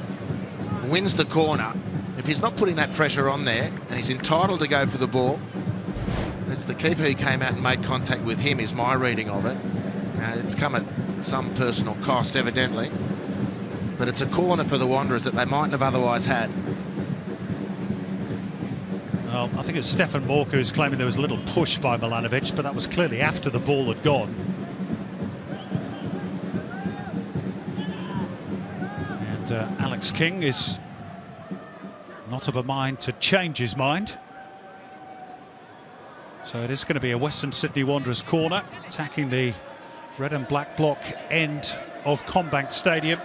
Wins the corner. If he's not putting that pressure on there, and he's entitled to go for the ball, it's the keeper who came out and made contact with him, is my reading of it. It's come at some personal cost, evidently. But it's a corner for the Wanderers that they mightn't have otherwise had. Well, I think it's Stefan Morka who's claiming there was a little push by Milanovic, but that was clearly after the ball had gone. And Alex King is not of a mind to change his mind. So it is going to be a Western Sydney Wanderers corner, attacking the red and black block end of Combank Stadium.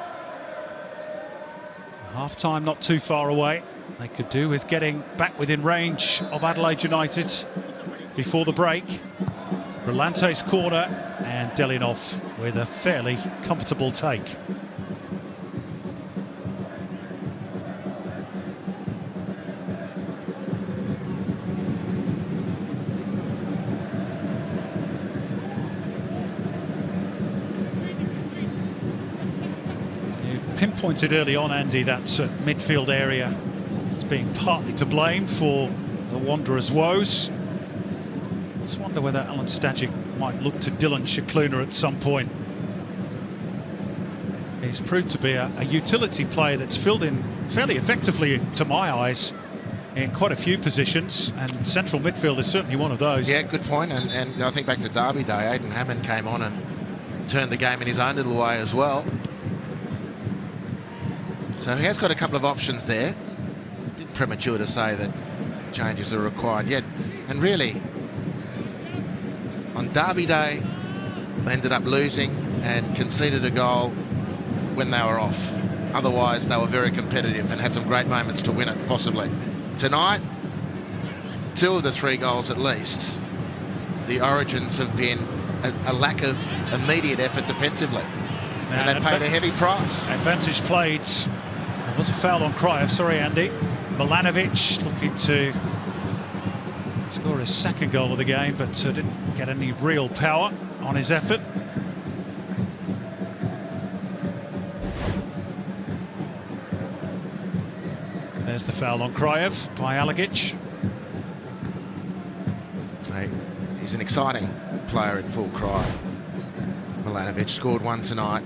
Half-time not too far away. They could do with getting back within range of Adelaide United before the break. Brillante's corner and Delinov with a fairly comfortable take. You pinpointed early on, Andy, that midfield area being partly to blame for the Wanderers' woes. Just wonder whether Alan Stajic might look to Dylan Shikluna at some point. He's proved to be a utility player that's filled in fairly effectively, to my eyes, in quite a few positions, and central midfield is certainly one of those. Yeah, good point. And I think back to Derby Day, Aidan Hammond came on and turned the game in his own little way as well. So he has got a couple of options there. Premature to say that changes are required yet, and really on Derby Day they ended up losing and conceded a goal when they were off. Otherwise they were very competitive and had some great moments to win it, possibly. Tonight, 2 of the 3 goals at least, the origins have been a lack of immediate effort defensively, and they paid a heavy price. Advantage played. There was a foul on Kriev, sorry Andy. Milanovic looking to score his 2nd goal of the game, but didn't get any real power on his effort. There's the foul on Kriev by Aligic. Hey, he's an exciting player in full cry. Milanovic scored 1 tonight.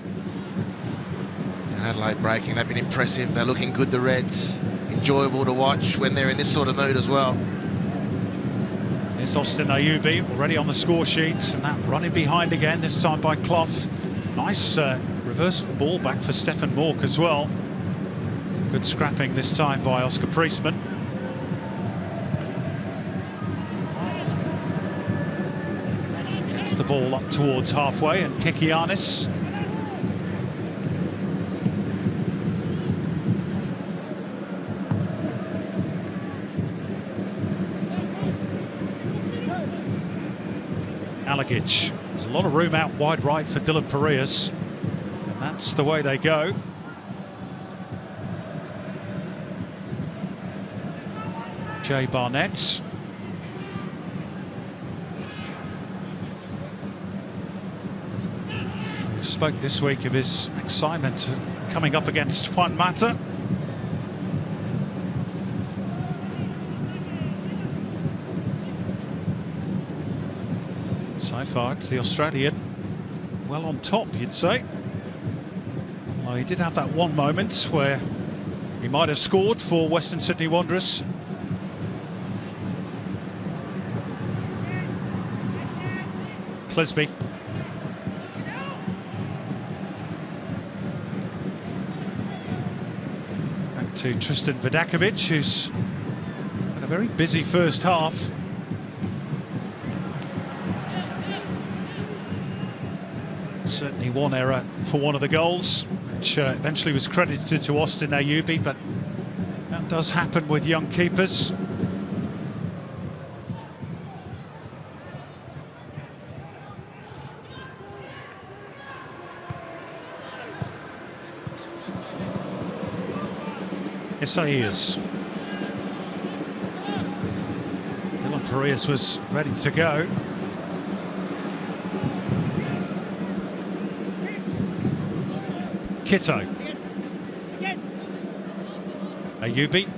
And Adelaide breaking, they've been impressive. They're looking good, the Reds. Enjoyable to watch when they're in this sort of mood as well. There's Austin Ayubi already on the score sheets, and that running behind again, this time by Clough. Nice Reverse ball back for Stefan Mork as well. Good scrapping this time by Oscar Priestman. Gets the ball up towards halfway, and Kikianis. Alagic. There's a lot of room out wide right for Dylan Parias, and that's the way they go. Jay Barnett. We spoke this week of his excitement coming up against Juan Mata. So far, it's the Australian well on top, you'd say. Well, he did have that one moment where he might have scored for Western Sydney Wanderers. Clisby. Back to Tristan Vidakovic, who's had a very busy first half. Certainly one error for one of the goals, which eventually was credited to Austin Ayubi, but that does happen with young keepers. Isaias. Dylan Parias was ready to go. Kitto. Ayubi.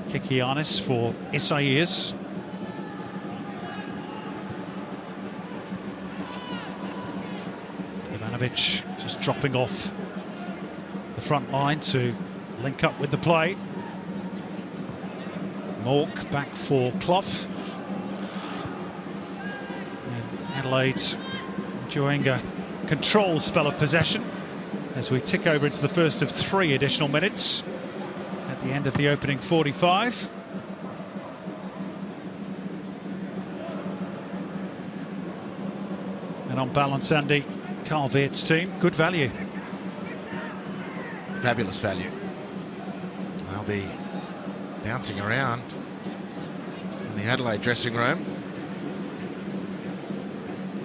Kikianis for Isaias. Ivanovic just dropping off the front line to link up with the play. Mork back for Clough. And Adelaide enjoying a control spell of possession as we tick over into the first of 3 additional minutes at the end of the opening 45. And on balance, Andy, Carl Veert's team, good value. Fabulous value. They'll be bouncing around in the Adelaide dressing room.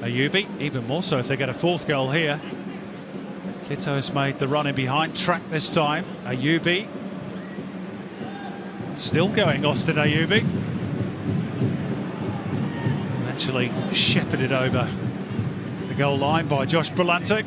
Ayubi, even more so if they get a 4th goal here. Kitto's made the run in behind, track this time. Ayubi. Still going, Austin Ayubi. Eventually shepherded over the goal line by Josh Brillante.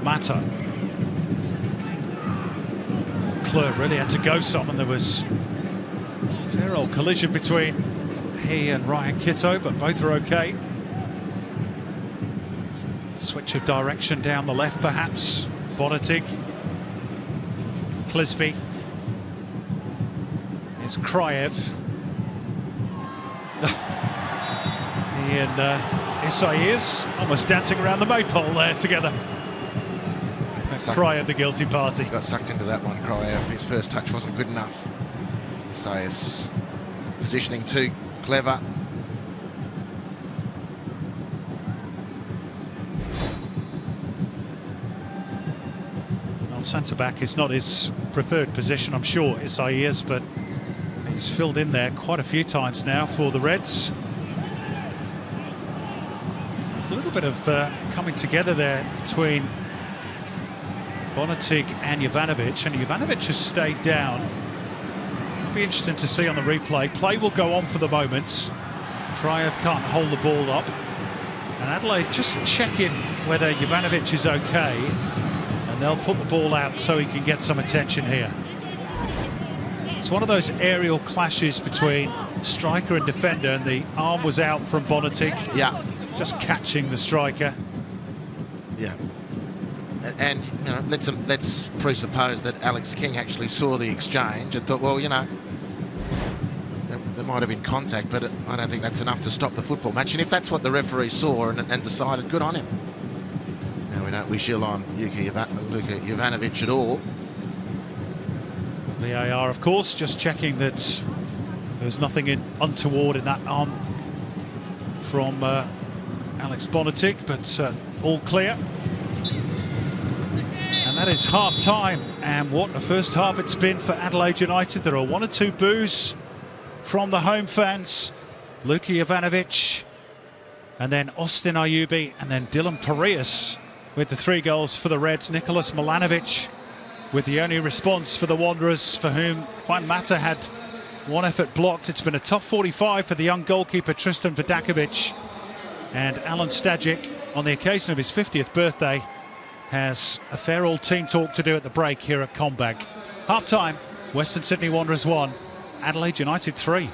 Mata. Clerc really had to go some, and there was a fair old collision between he and Ryan Kitto, but both are okay. Switch of direction down the left, perhaps. Bonatig. Clisby. It's Kraev. He and Isaias almost dancing around the maypole there together. Kraev, the guilty party. He got sucked into that one, Kraev. His first touch wasn't good enough. Isaias positioning too clever. Well, centre-back is not his preferred position, I'm sure, Isaias, but he's filled in there quite a few times now for the Reds. There's a little bit of coming together there between Bonatig and Jovanovic, and Jovanovic has stayed down. It'll be interesting to see on the replay. Play will go on for the moment. Kraev can't hold the ball up, and Adelaide just checking whether Jovanovic is okay, and they'll put the ball out so he can get some attention here. It's one of those aerial clashes between striker and defender, and the arm was out from Bonatic. Yeah. Just catching the striker. Yeah. And, you know, let's presuppose that Alex King actually saw the exchange and thought, well, you know, there might have been contact, but I don't think that's enough to stop the football match. And if that's what the referee saw and decided, good on him. Now, we don't wish ill on Luka Jovanovic at all. VAR, of course, just checking that there's nothing untoward in that arm from Alex Bonatic, but all clear. And that is half-time, and what a first half it's been for Adelaide United. There are 1 or 2 boos from the home fans. Luka Jovanovic, and then Austin Ayubi, and then Dylan Parias with the 3 goals for the Reds. Nicholas Milanovic with the only response for the Wanderers, for whom Juan Mata had 1 effort blocked. It's been a tough 45 for the young goalkeeper Tristan Vidakovic, and Alan Stajic, on the occasion of his 50th birthday, has a fair old team talk to do at the break here at Combag. Half-time, Western Sydney Wanderers 1, Adelaide United 3.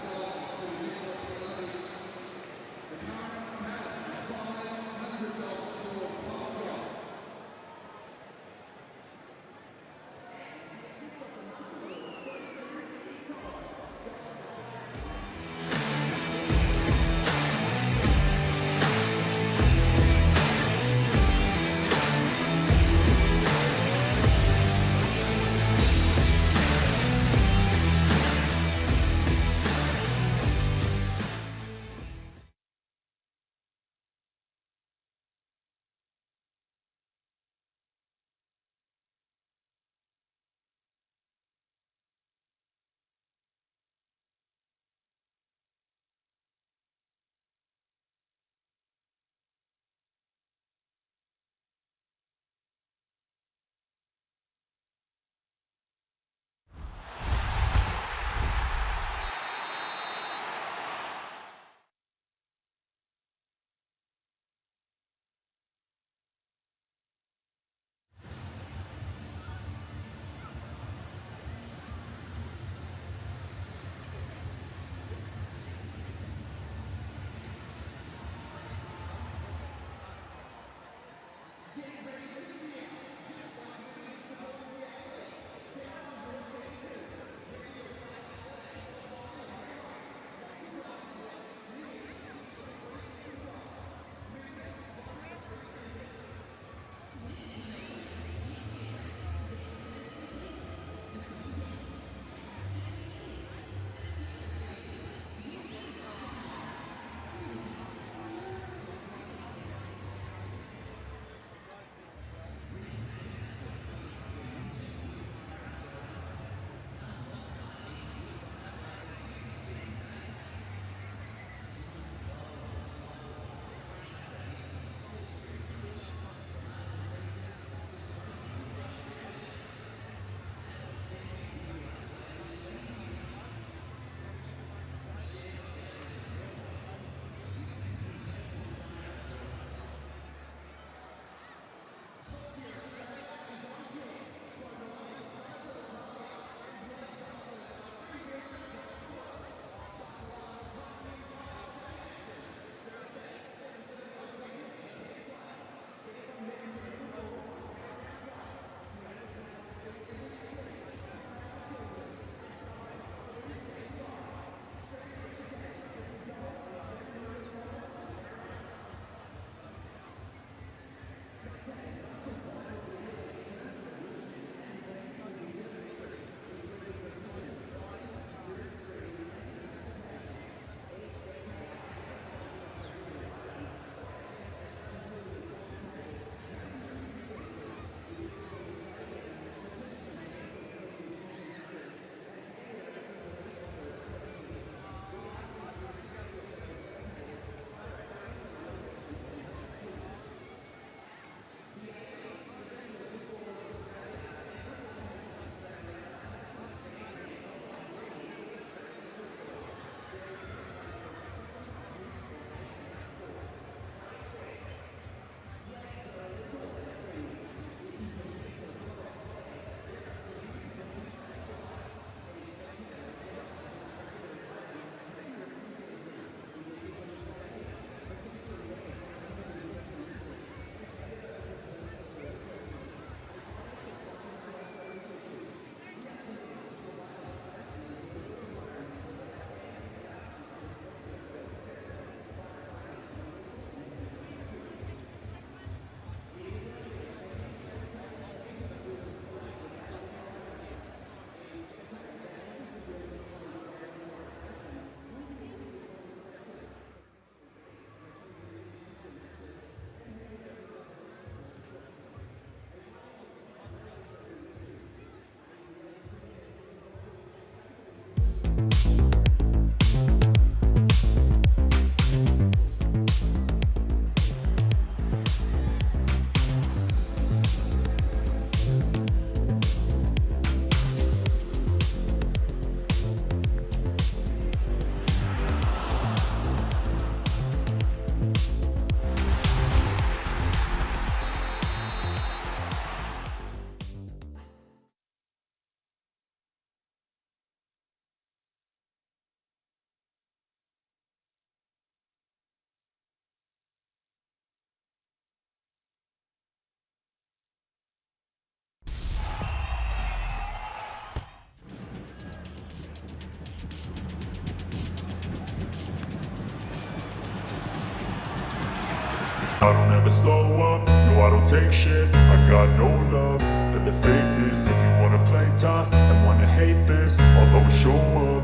I don't ever slow up, no I don't take shit. I got no love for the fakeness. If you wanna play tough and wanna hate this, I'll always show up.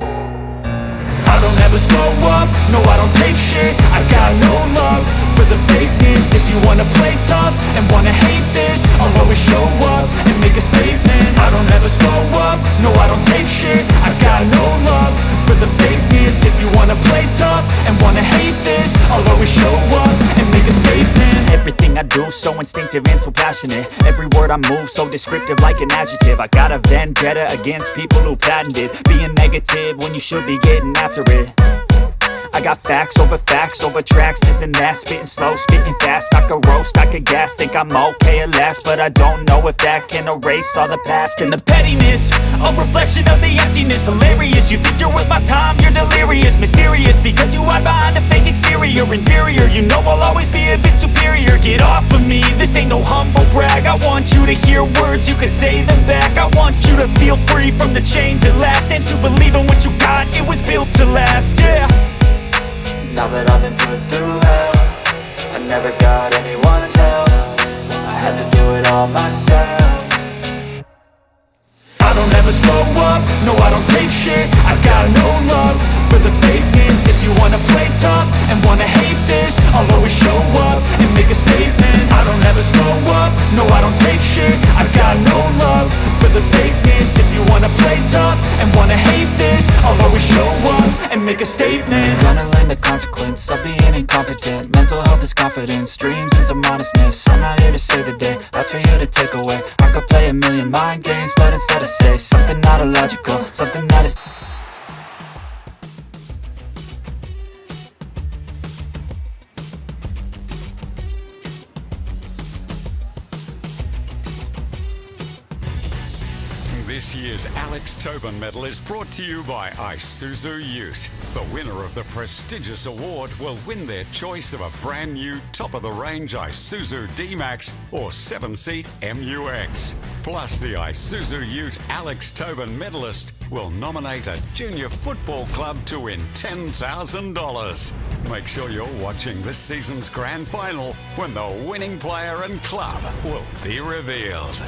I don't ever slow up, no I don't take shit. I got no love for the fakeness. If you wanna play tough and wanna hate this, I'll always show up and make a statement. I don't ever slow up, no I don't take shit. I got no love for the fakeness. If you wanna play tough and wanna hate this, I'll always show up and make a statement. Everything I do so instinctive and so passionate. Every word I move so descriptive like an adjective. I got a vendetta against people who patented being negative when you should be getting after it. I got facts over tracks, this and that. Spitting slow, spitting fast. I could roast, I could gas. Think I'm okay at last, but I don't know if that can erase all the past. And the pettiness, a reflection of the emptiness. Hilarious, you think you're worth my time, you're delirious. Mysterious, because you hide behind a fake exterior. Inferior, you know I'll always be a bit superior. Get off of me, this ain't no humble brag. I want you to hear words, you can say them back. I want you to feel free from the chains at last, and to believe in what you got, it was built to last, yeah. Now that I've been put through hell, I never got anyone's help. I had to do it all myself. I don't ever slow up, no I don't take shit. I got no love for the fakeness. If you wanna play tough and wanna hate this, I'll always show up and make a statement. I don't ever slow up, no I don't take shit. I got no love for the fakeness. If you wanna play tough and wanna hate this, I'll always show up and make a statement. Gonna learn the consequence of being incompetent. Mental health is confidence, dreams and some honestness. I'm not here to save the day, that's for you to take away. I could play a million mind games, but instead I say something not illogical, something that is... This year's Alex Tobin Medal is brought to you by Isuzu UTE. The winner of the prestigious award will win their choice of a brand new top-of-the-range Isuzu D-Max or 7-seat MUX. Plus, the Isuzu UTE Alex Tobin medalist will nominate a junior football club to win $10,000. Make sure you're watching this season's grand final when the winning player and club will be revealed.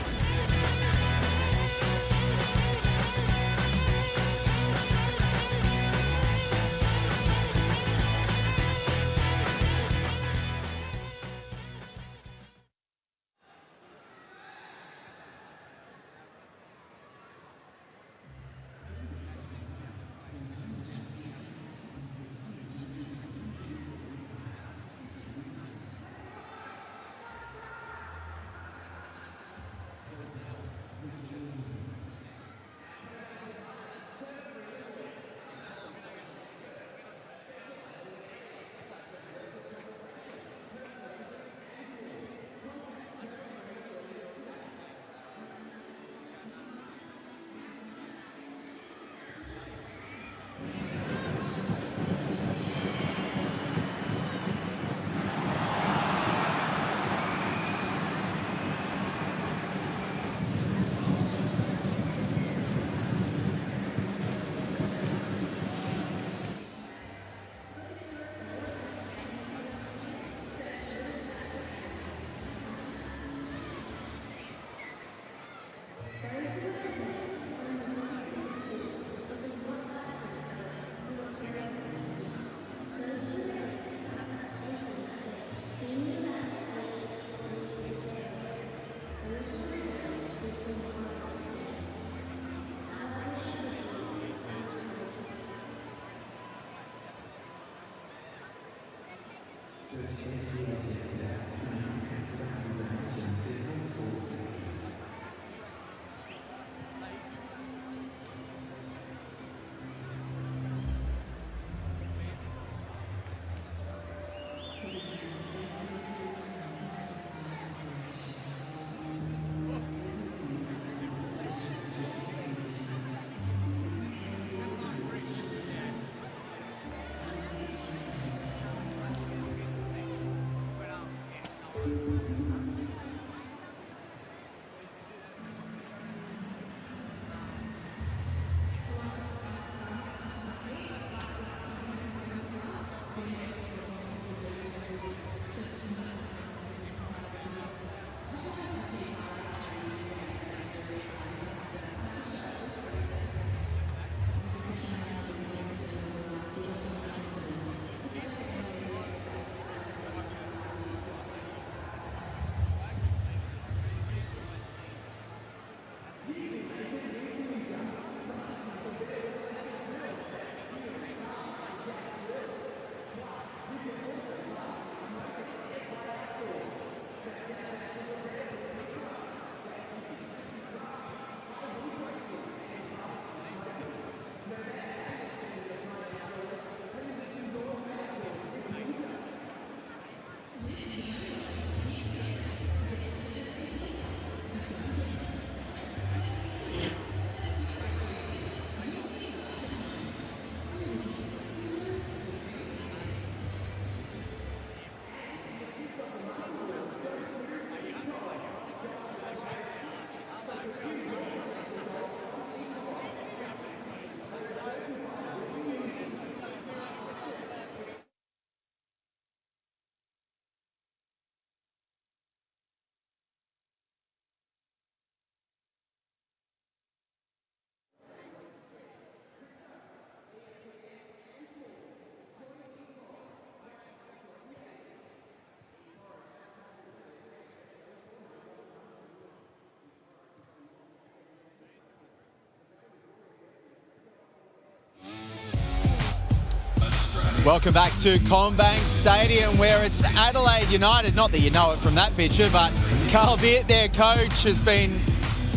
Welcome back to Combank Stadium, where it's Adelaide United. Not that you know it from that picture, but Carl Beard, their coach, has been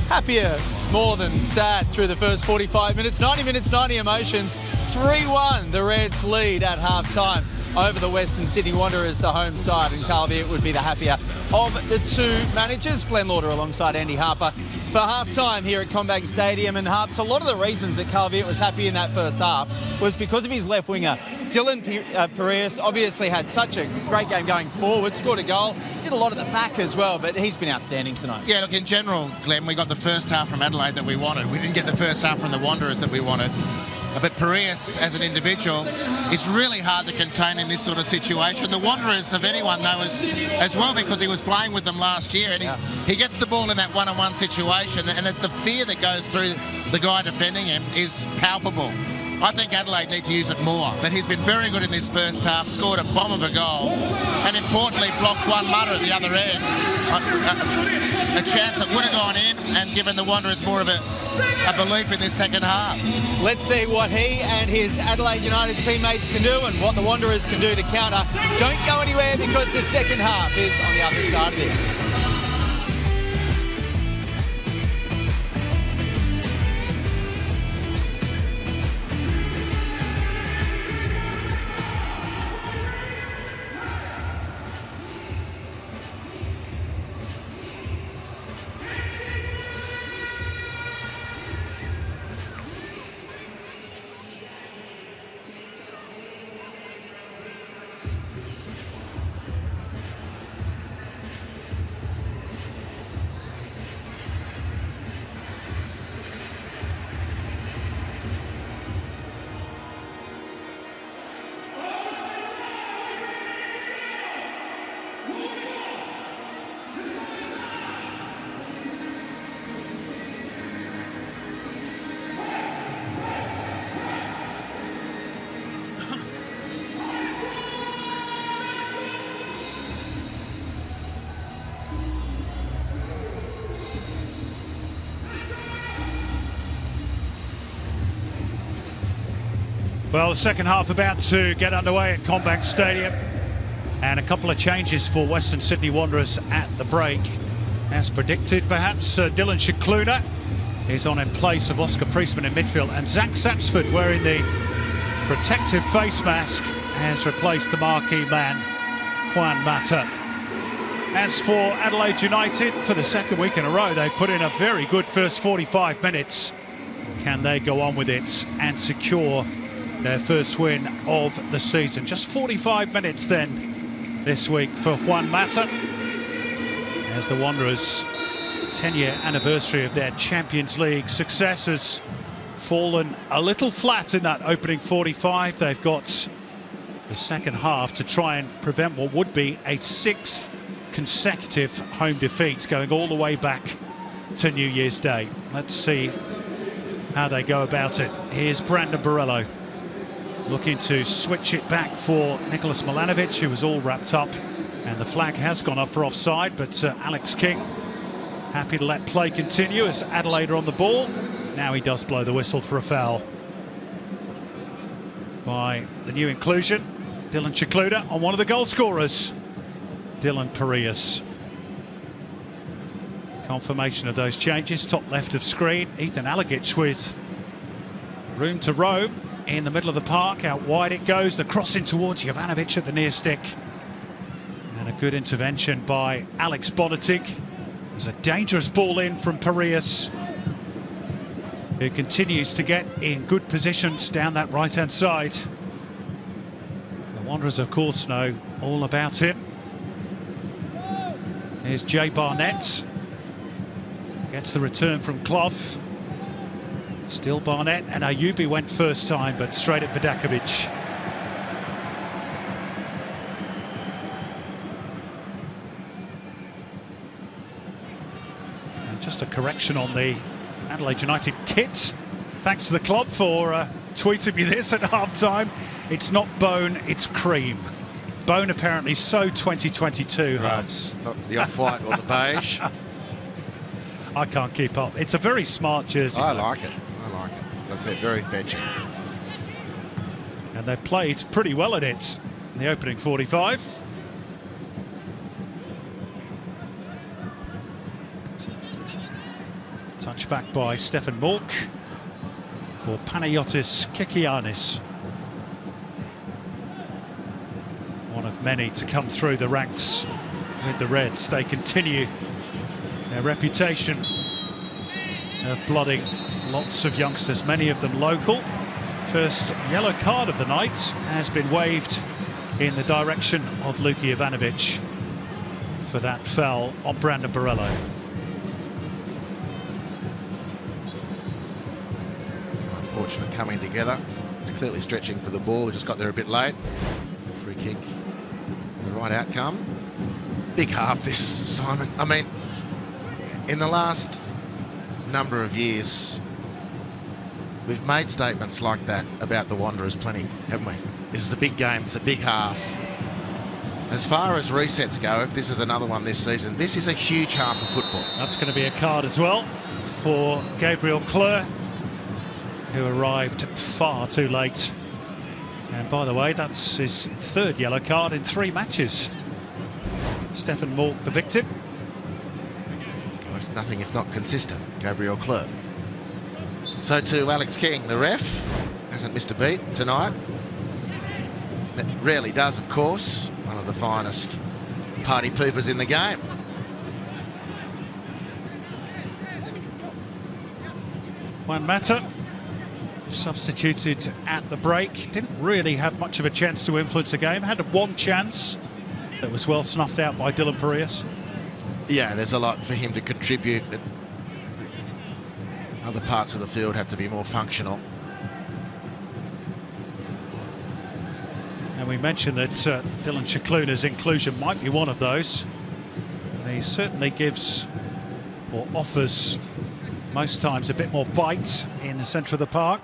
happier more than sad through the first 45 minutes. 90 minutes, 90 emotions. 3-1, the Reds lead at half-time over the Western Sydney Wanderers, the home side, and Carl Beard would be the happier of the two managers. Glenn Lauder alongside Andy Harper for half-time here at Combank Stadium. And Harps, a lot of the reasons that Carl Beard was happy in that first half was because of his left winger. Dylan Piraeus obviously had such a great game going forward, scored a goal, did a lot at the back as well, but he's been outstanding tonight. Yeah, look, in general, Glenn, we got the first half from Adelaide that we wanted. We didn't get the first half from the Wanderers that we wanted. But Piraeus, as an individual, is really hard to contain in this sort of situation. The Wanderers, of anyone, though, as well, because he was playing with them last year, and he gets the ball in that one-on-one situation, and the fear that goes through the guy defending him is palpable. I think Adelaide need to use it more, but he's been very good in this first half, scored a bomb of a goal, and importantly blocked one mutter at the other end. A chance that would have gone in and given the Wanderers more of a belief in this second half. Let's see what he and his Adelaide United teammates can do and what the Wanderers can do to counter. Don't go anywhere, because the second half is on the other side of this. Well, the second half about to get underway at Combank Stadium, and a couple of changes for Western Sydney Wanderers at the break. As predicted, perhaps, Dylan Shikluna is on in place of Oscar Priestman in midfield, and Zach Sapsford, wearing the protective face mask, has replaced the marquee man, Juan Mata. As for Adelaide United, for the second week in a row, they've put in a very good first 45 minutes. Can they go on with it and secure their first win of the season? Just 45 minutes then this week for Juan Mata, as the Wanderers' 10-year anniversary of their Champions League success has fallen a little flat in that opening 45. They've got the second half to try and prevent what would be a 6th consecutive home defeat, going all the way back to New Year's Day. Let's see how they go about it. Here's Brandon Borello, looking to switch it back for Nicholas Milanovic, who was all wrapped up, and the flag has gone up for offside, but Alex King happy to let play continue as Adelaide are on the ball. Now he does blow the whistle for a foul by the new inclusion, Dylan Shikluna, on one of the goal scorers, Dylan Piraeus. Confirmation of those changes, top left of screen, Ethan Alagic with room to roam in the middle of the park. Out wide it goes, the cross in towards Jovanovic at the near stick, and a good intervention by Alex Bonatig. There's a dangerous ball in from Piraeus, who continues to get in good positions down that right-hand side. The Wanderers, of course, know all about him. Here's Jay Barnett, gets the return from Clough. Still Barnett, and Ayubi went first time, but straight at Vidakovic. And just a correction on the Adelaide United kit. Thanks to the club for tweeting me this at half-time. It's not bone, it's cream. Bone apparently so 2022, Hubs. Not the off-white or the beige. I can't keep up. It's a very smart jersey. I like it. As I said, very fetching. And they played pretty well at it in the opening 45. Touch back by Stefan Mork for Panayotis Kekianis. One of many to come through the ranks with the Reds. They continue their reputation of blooding lots of youngsters, many of them local. First yellow card of the night has been waved in the direction of Luki Ivanovic for that foul on Brandon Borello. Unfortunate coming together. It's clearly stretching for the ball. We just got there a bit late. Free kick, the right outcome. Big half this, Simon. I mean, in the last number of years, we've made statements like that about the Wanderers plenty, haven't we? This is a big game, it's a big half. As far as resets go, if this is another one this season, this is a huge half of football. That's going to be a card as well for Gabriel Kleur, who arrived far too late. And by the way, that's his third yellow card in 3 matches. Stefan Mork, the victim. Well, it's nothing if not consistent, Gabriel Kleur. So to Alex King, the ref, hasn't missed a beat tonight. That rarely does, of course. One of the finest party poopers in the game. Juan Mata, substituted at the break, didn't really have much of a chance to influence the game. Had one chance that was well snuffed out by Dylan Farias. Yeah, there's a lot for him to contribute, but other parts of the field have to be more functional. And we mentioned that Dylan Chikluna's inclusion might be one of those. And he certainly gives or offers most times a bit more bite in the centre of the park.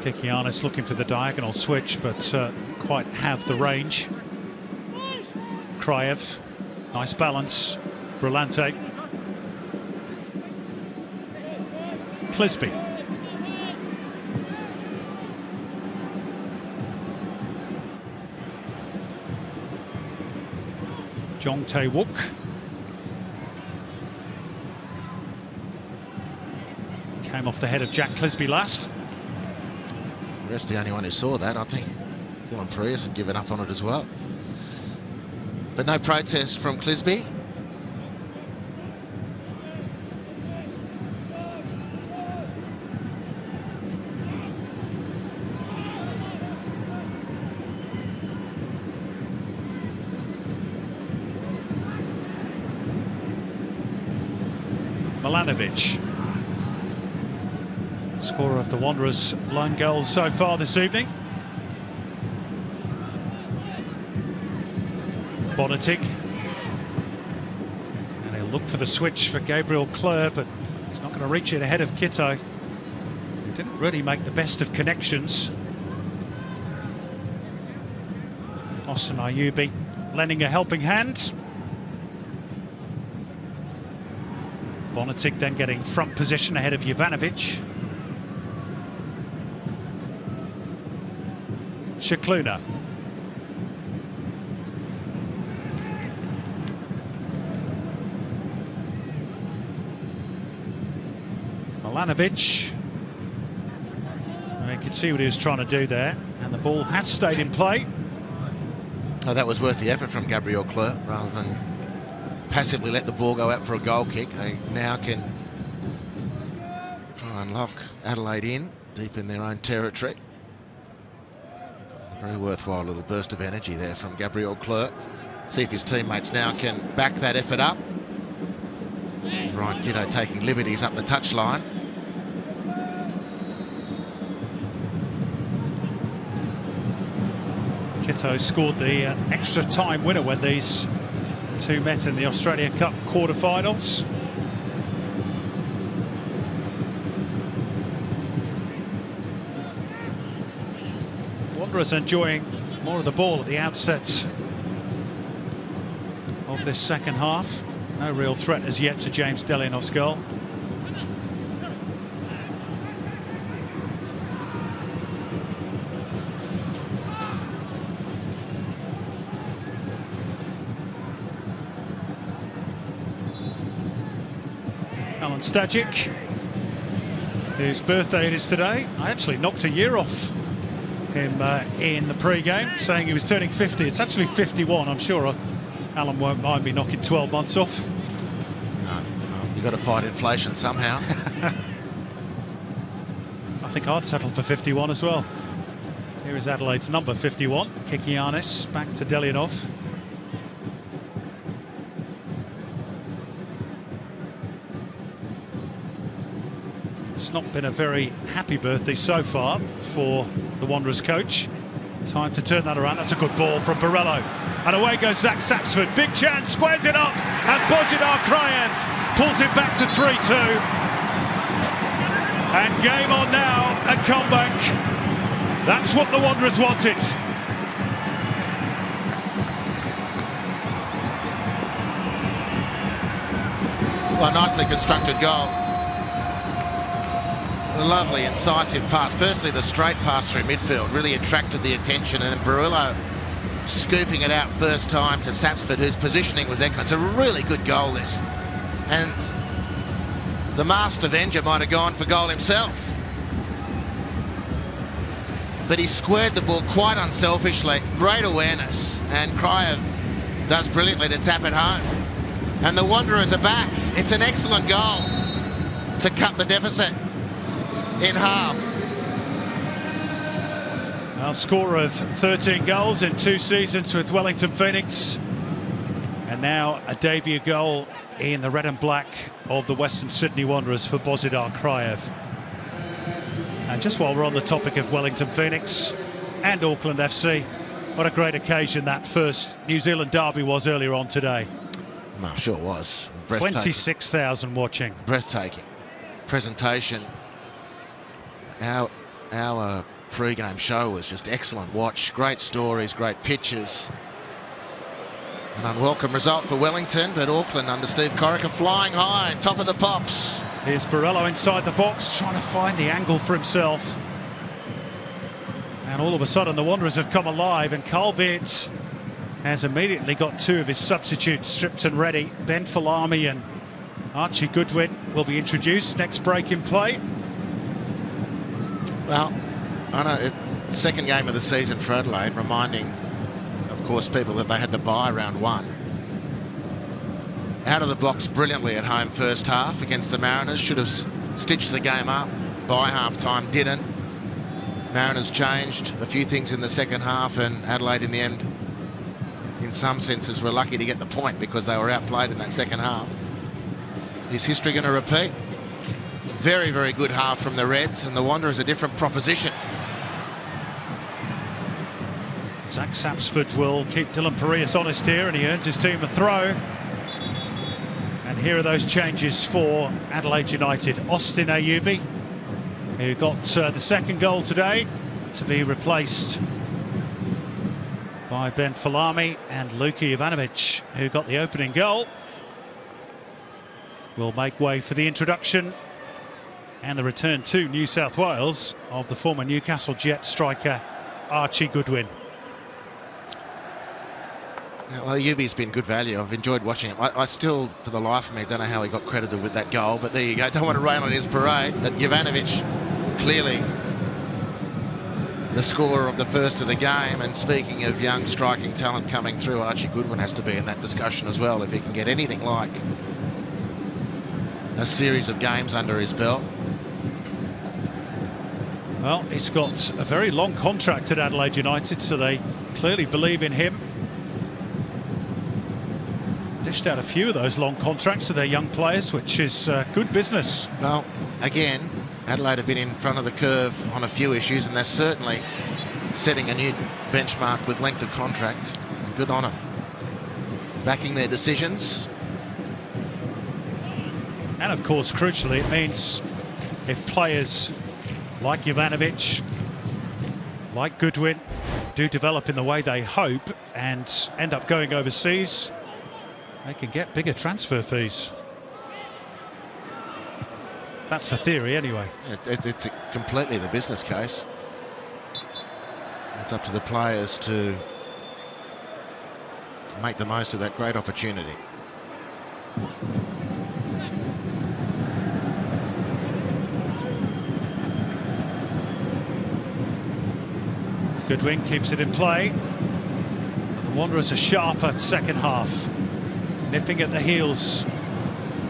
Kekianis looking for the diagonal switch, but quite have the range. Kraev, nice balance. Brillante. Clisby. Jong Tae-wook. Came off the head of Jack Clisby last. The rest the only one who saw that. I think Dylan Farias had given up on it as well. But no protest from Clisby. Milanovic, scorer of the Wanderers' lone goals so far this evening. Bonatic, and he'll look for the switch for Gabriel Kleur, but he's not going to reach it ahead of Kitto. He didn't really make the best of connections. Austin Ayubi lending a helping hand. Bonatic then getting front position ahead of Jovanovic. Chikluno. Milanovic. And you could see what he was trying to do there, and the ball has stayed in play. Oh, that was worth the effort from Gabriel Kleur, rather than passively let the ball go out for a goal kick. They now can try and lock Adelaide in, deep in their own territory. A very worthwhile little burst of energy there from Gabriel Kleur. See if his teammates now can back that effort up. Ryan Kitto taking liberties up the touchline. Kitto scored the extra time winner when these two met in the Australia Cup quarter-finals. Wanderers enjoying more of the ball at the outset of this second half. No real threat as yet to James Delionov's goal. Alan Stajic, whose birthday it is today. I actually knocked a year off him in the pre-game, saying he was turning 50. It's actually 51. I'm sure Alan won't mind me knocking 12 months off. No, you've got to fight inflation somehow. I think I'd settle for 51 as well. Here is Adelaide's number 51, Kikianis, back to Delionov. It's not been a very happy birthday so far for the Wanderers coach. Time to turn that around. That's a good ball from Borrello. And away goes Zach Sapsford. Big chance, squares it up. And Bozidar Kraev pulls it back to 3-2. And game on now at Combank. That's what the Wanderers wanted. Well, nicely constructed goal. A lovely, incisive pass. Firstly, the straight pass through midfield really attracted the attention, and then Borrello scooping it out first time to Sapsford, whose positioning was excellent. It's a really good goal, this. And the master avenger might have gone for goal himself. But he squared the ball quite unselfishly. Great awareness, and Kraev does brilliantly to tap it home. And the Wanderers are back. It's an excellent goal to cut the deficit in half. Our score of 13 goals in 2 seasons with Wellington Phoenix, and now a debut goal in the red and black of the Western Sydney Wanderers for Bozidar Kraev. And just while we're on the topic of Wellington Phoenix and Auckland FC, what a great occasion that first New Zealand derby was earlier on today. Well, sure was. 26,000 watching. Breathtaking presentation. Our pre-game show was just excellent watch. Great stories, great pictures. An unwelcome result for Wellington, but Auckland under Steve Corica flying high, top of the pops. Here's Borrello inside the box, trying to find the angle for himself. And all of a sudden the Wanderers have come alive, and Colbert has immediately got 2 of his substitutes stripped and ready. Ben Falami and Archie Goodwin will be introduced. Next break in play. Well, I know, second game of the season for Adelaide, reminding, of course, people that they had the bye round 1. Out of the blocks brilliantly at home first half against the Mariners. Should have stitched the game up by half-time, didn't. Mariners changed a few things in the second half, and Adelaide in the end, in some senses, were lucky to get the point because they were outplayed in that second half. Is history going to repeat? Very, very good half from the Reds, and the Wanderers a different proposition. Zach Sapsford will keep Dylan Parias honest here, and he earns his team a throw. And here are those changes for Adelaide United. Austin Ayubi, who got the second goal today, to be replaced by Ben Falami, and Luka Ivanovic, who got the opening goal, will make way for the introduction and the return to New South Wales of the former Newcastle Jet striker Archie Goodwin. Well, Yubi's been good value. I've enjoyed watching him. I still, for the life of me, don't know how he got credited with that goal, but there you go. Don't want to rain on his parade. But Jovanovic, clearly the scorer of the first of the game. And speaking of young striking talent coming through, Archie Goodwin has to be in that discussion as well if he can get anything like a series of games under his belt. Well, he's got a very long contract at Adelaide United, so they clearly believe in him. Dished out a few of those long contracts to their young players, which is good business. Well, again, Adelaide have been in front of the curve on a few issues, and they're certainly setting a new benchmark with length of contract. And good on them. Backing their decisions. And of course, crucially, it means if players like Jovanovic, like Goodwin, do develop in the way they hope and end up going overseas, They can get bigger transfer fees. That's the theory anyway. It's completely the business case. It's up to the players to make the most of that great opportunity. Goodwin keeps it in play. The Wanderers a sharper second half, nipping at the heels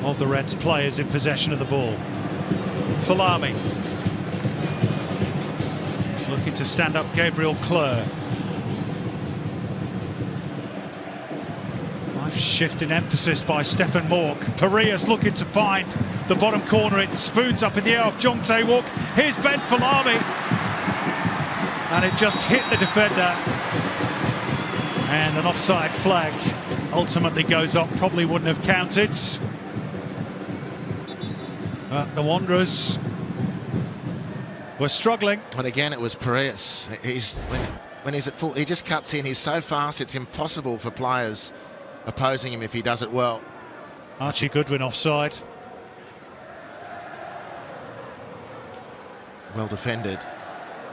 of the Reds players in possession of the ball. Falami looking to stand up Gabriel Cleur. Nice shift in emphasis by Stefan Mork. Parias looking to find the bottom corner. It spoons up in the air off Jong Tae-wook. Here's Ben Falami. And it just hit the defender. And an offside flag ultimately goes up. Probably wouldn't have counted. But the Wanderers were struggling. And again, it was Parias. When he's at full, he just cuts in. He's so fast, it's impossible for players opposing him if he does it well. Archie Goodwin offside. Well defended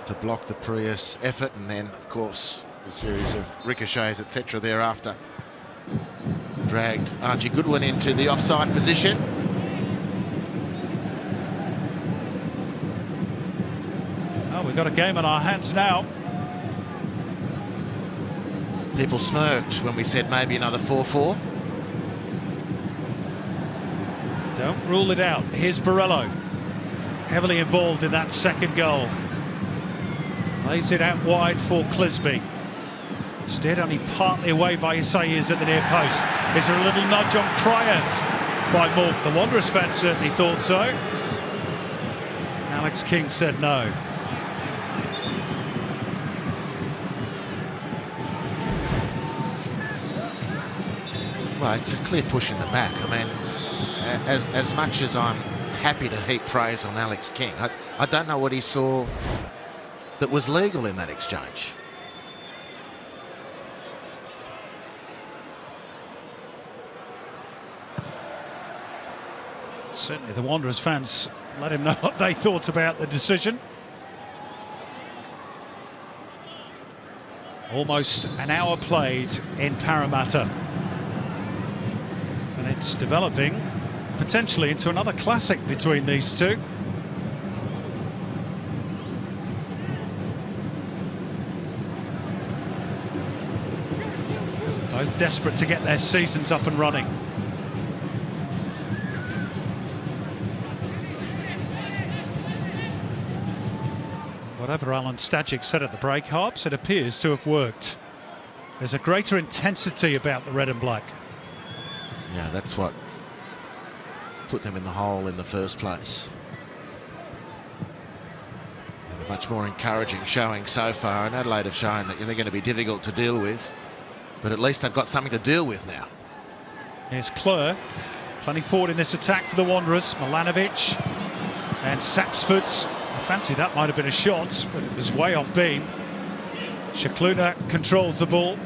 to block the Parias effort, and then, of course, the series of ricochets, etc. thereafter. Dragged Archie Goodwin into the offside position. We've got a game on our hands now. People smirked when we said maybe another 4-4. Don't rule it out. Here's Borrello, heavily involved in that second goal. Lays it out wide for Clisby. Steered only partly away by Isaias at the near post. Is there a little nudge on Kryev by Mork? The Wanderers fans certainly thought so. Alex King said no. Well, it's a clear push in the back. I mean, as much as I'm happy to heap praise on Alex King, I don't know what he saw that was legal in that exchange. Certainly the Wanderers fans let him know what they thought about the decision. Almost an hour played in Parramatta. And it's developing potentially into another classic between these two. Both desperate to get their seasons up and running. Whatever Alan Stajic said at the break, Harps, it appears to have worked. There's a greater intensity about the red and black. Yeah, that's what put them in the hole in the first place. And a much more encouraging showing so far, and Adelaide have shown that they're going to be difficult to deal with, but at least they've got something to deal with now. Here's Cleur, plenty forward in this attack for the Wanderers. Milanovic and Sapsford. I fancy that might have been a shot, but it was way off beam. Shakluna controls the ball.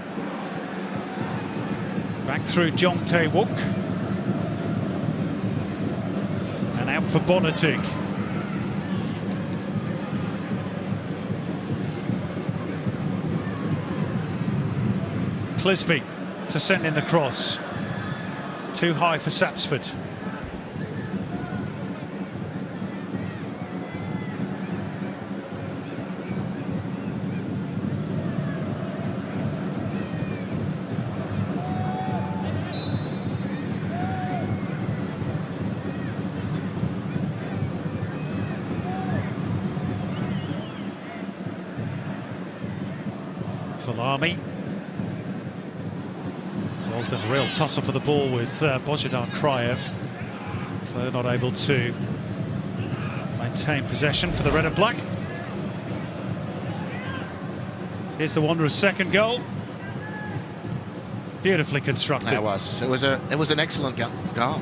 Back through Jong Tae-wook. And out for Bonatig. Clisby to send in the cross. Too high for Sapsford. Falami. Involved in a real tussle for the ball with Božidar Kryev. Cleur not able to maintain possession for the red and black. Here's the Wanderers' second goal. Beautifully constructed. It was an excellent goal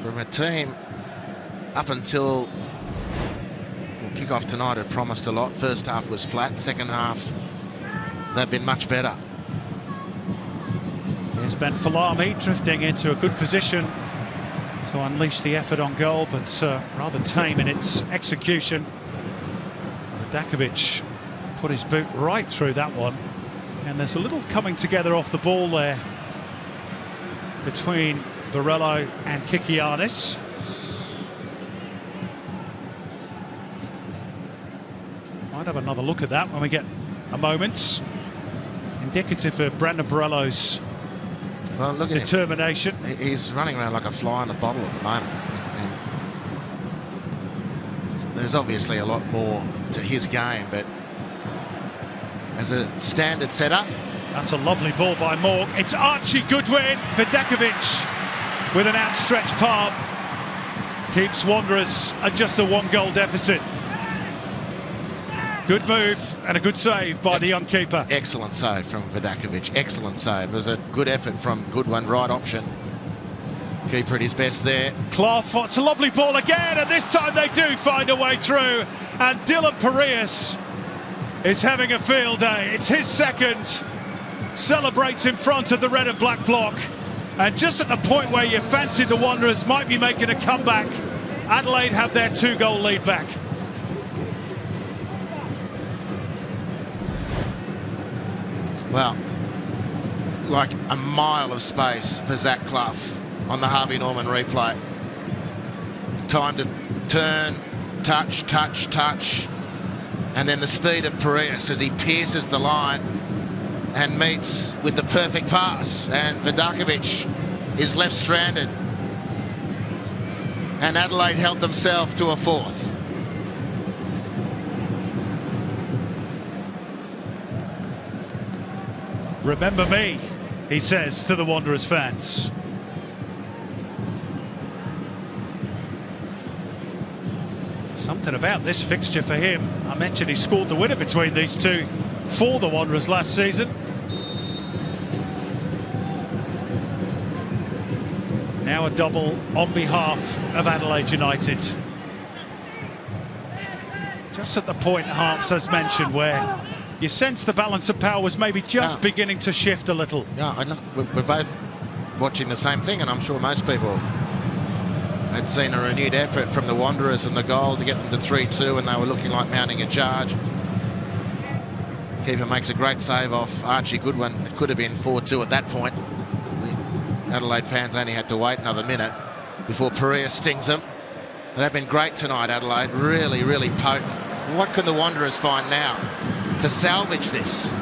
from a team up until kick-off tonight had promised a lot. First half was flat. Second half, they've been much better. Here's Ben Falami drifting into a good position to unleash the effort on goal, but rather tame in its execution. Vidakovic put his boot right through that one, and there's a little coming together off the ball there between Borrello and Kikianis. Might have another look at that when we get a moment. Indicative of Brandon Borrello's determination. He's running around like a fly in a bottle at the moment. And there's obviously a lot more to his game, but as a standard setup. That's a lovely ball by Morg. It's Archie Goodwin. Vidakovic with an outstretched palm keeps Wanderers at just a 1-goal deficit. Good move and a good save by the young keeper. Excellent save from Vidakovic. Excellent save. It was a good effort from Goodwin, right option. Keeper at his best there. Clough, it's a lovely ball again, and this time they do find a way through. And Dylan Parias is having a field day. It's his second. Celebrates in front of the red and black block. And just at the point where you fancied the Wanderers might be making a comeback, Adelaide have their 2-goal lead back. Well, like a mile of space for Zach Clough on the Harvey Norman replay. Time to turn, touch, touch, touch. And then the speed of Parias as he pierces the line and meets with the perfect pass. And Vidakovic is left stranded. And Adelaide helped themselves to a 4th. Remember me, he says to the Wanderers fans. Something about this fixture for him. I mentioned he scored the winner between these two for the Wanderers last season. Now a double on behalf of Adelaide United. Just at the point, Harps, as mentioned, where you sense the balance of power was maybe just beginning to shift a little. Yeah, we're both watching the same thing, and I'm sure most people had seen a renewed effort from the Wanderers and the goal to get them to 3-2, and they were looking like mounting a charge. Keeper makes a great save off Archie Goodwin. It could have been 4-2 at that point. The Adelaide fans only had to wait another minute before Perea stings them. And they've been great tonight, Adelaide. Really, really potent. What can the Wanderers find now to salvage this?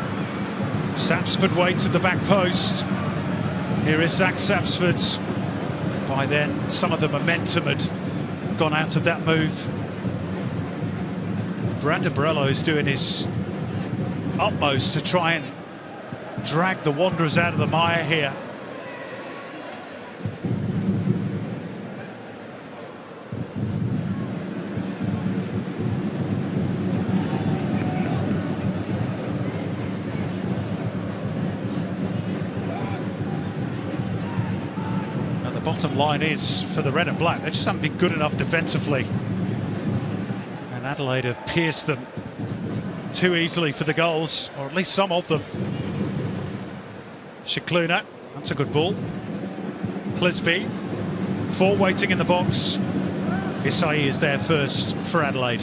Sapsford waits at the back post. Here is Zach Sapsford. By then, some of the momentum had gone out of that move. Brandon Borrello is doing his utmost to try and drag the Wanderers out of the mire here. Bottom line is, for the red and black, they just haven't been good enough defensively. And Adelaide have pierced them too easily for the goals, or at least some of them. Shikluna, that's a good ball. Clisby, 4 waiting in the box. Isai is there first for Adelaide.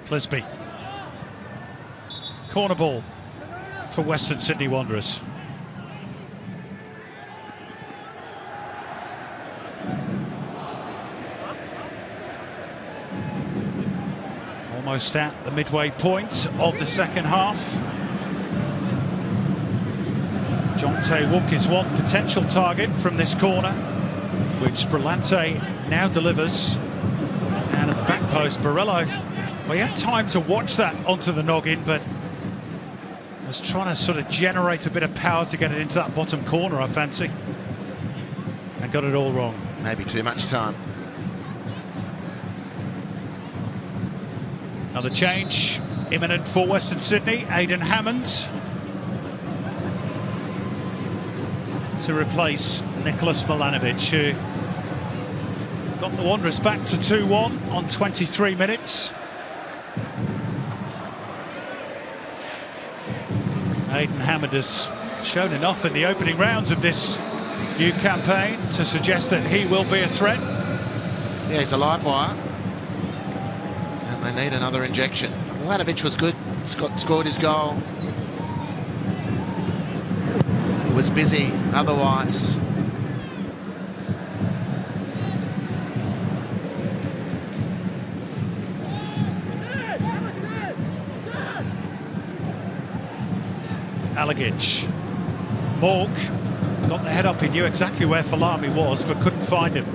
Clisby. Corner ball for Western Sydney Wanderers. Almost at the midway point of the second half. John Tae-wook is one potential target from this corner, which Brillante now delivers. And at the back post, Borrello, well, he had time to watch that onto the noggin, but was trying to sort of generate a bit of power to get it into that bottom corner, I fancy. And got it all wrong. Maybe too much time. Another change imminent for Western Sydney. Aidan Hammond to replace Nicholas Milanovic, who got the Wanderers back to 2-1 on 23 minutes. Aidan Hammond has shown enough in the opening rounds of this new campaign to suggest that he will be a threat. Yeah, he's a live wire. And they need another injection. Milanovic was good. Scored his goal. He was busy otherwise. Alagic. Mork got the head up. He knew exactly where Falami was, but couldn't find him.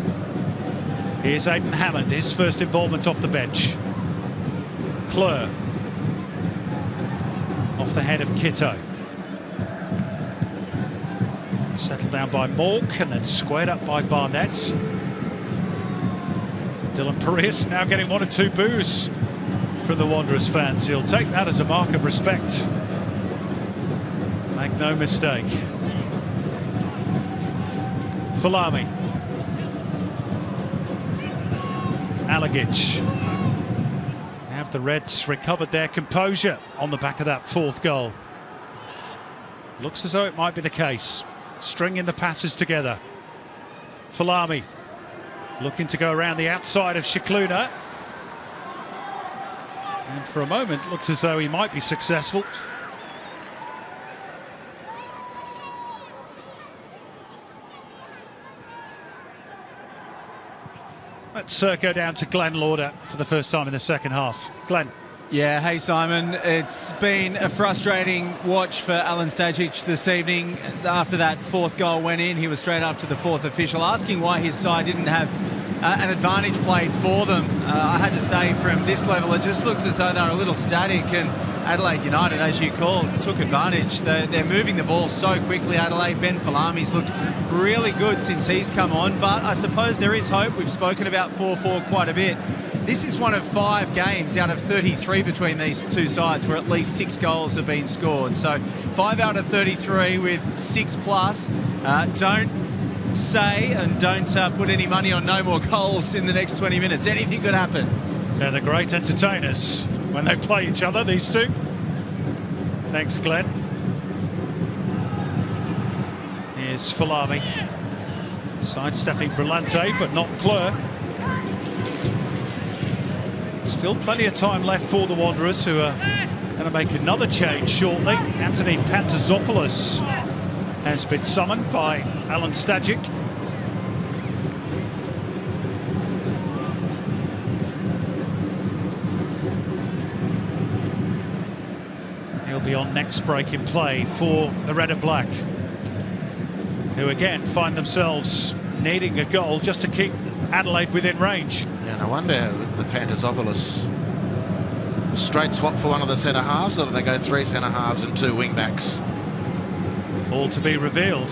Here's Aidan Hammond, his first involvement off the bench. Kleur off the head of Kitto. Settled down by Mork and then squared up by Barnett. Dylan Parias now getting 1 or 2 boos from the Wanderers fans. He'll take that as a mark of respect. Make no mistake. Falami. Alagic. Have the Reds recovered their composure on the back of that 4th goal? Looks as though it might be the case. Stringing the passes together. Falami looking to go around the outside of Shikluna. And for a moment looked as though he might be successful. Let's go down to Glenn Lauder for the first time in the second half. Glenn. Yeah, hey Simon, it's been a frustrating watch for Alen Stajic this evening. After that 4th goal went in, he was straight up to the 4th official, asking why his side didn't have an advantage played for them. I had to say, from this level, it just looked as though they were a little static, and Adelaide United, as you called, took advantage. They're moving the ball so quickly, Adelaide. Ben Falami's looked really good since he's come on, but I suppose there is hope. We've spoken about 4-4 quite a bit. This is one of 5 games out of 33 between these two sides where at least 6 goals have been scored. So 5 out of 33 with 6 plus. Don't say and don't put any money on no more goals in the next 20 minutes. Anything could happen. They're the great entertainers when they play each other, these two. Thanks, Glenn. Here's Falami. Sidestepping Brillante, but not Kleur. Still plenty of time left for the Wanderers, who are going to make another change shortly. Anthony Pantazopoulos has been summoned by Alen Stajic. He'll be on next break in play for the Red and Black, who again find themselves needing a goal just to keep Adelaide within range. Yeah, no wonder the Pantazopoulos straight swap for one of the centre halves, or do they go 3 centre halves and 2 wing backs? All to be revealed,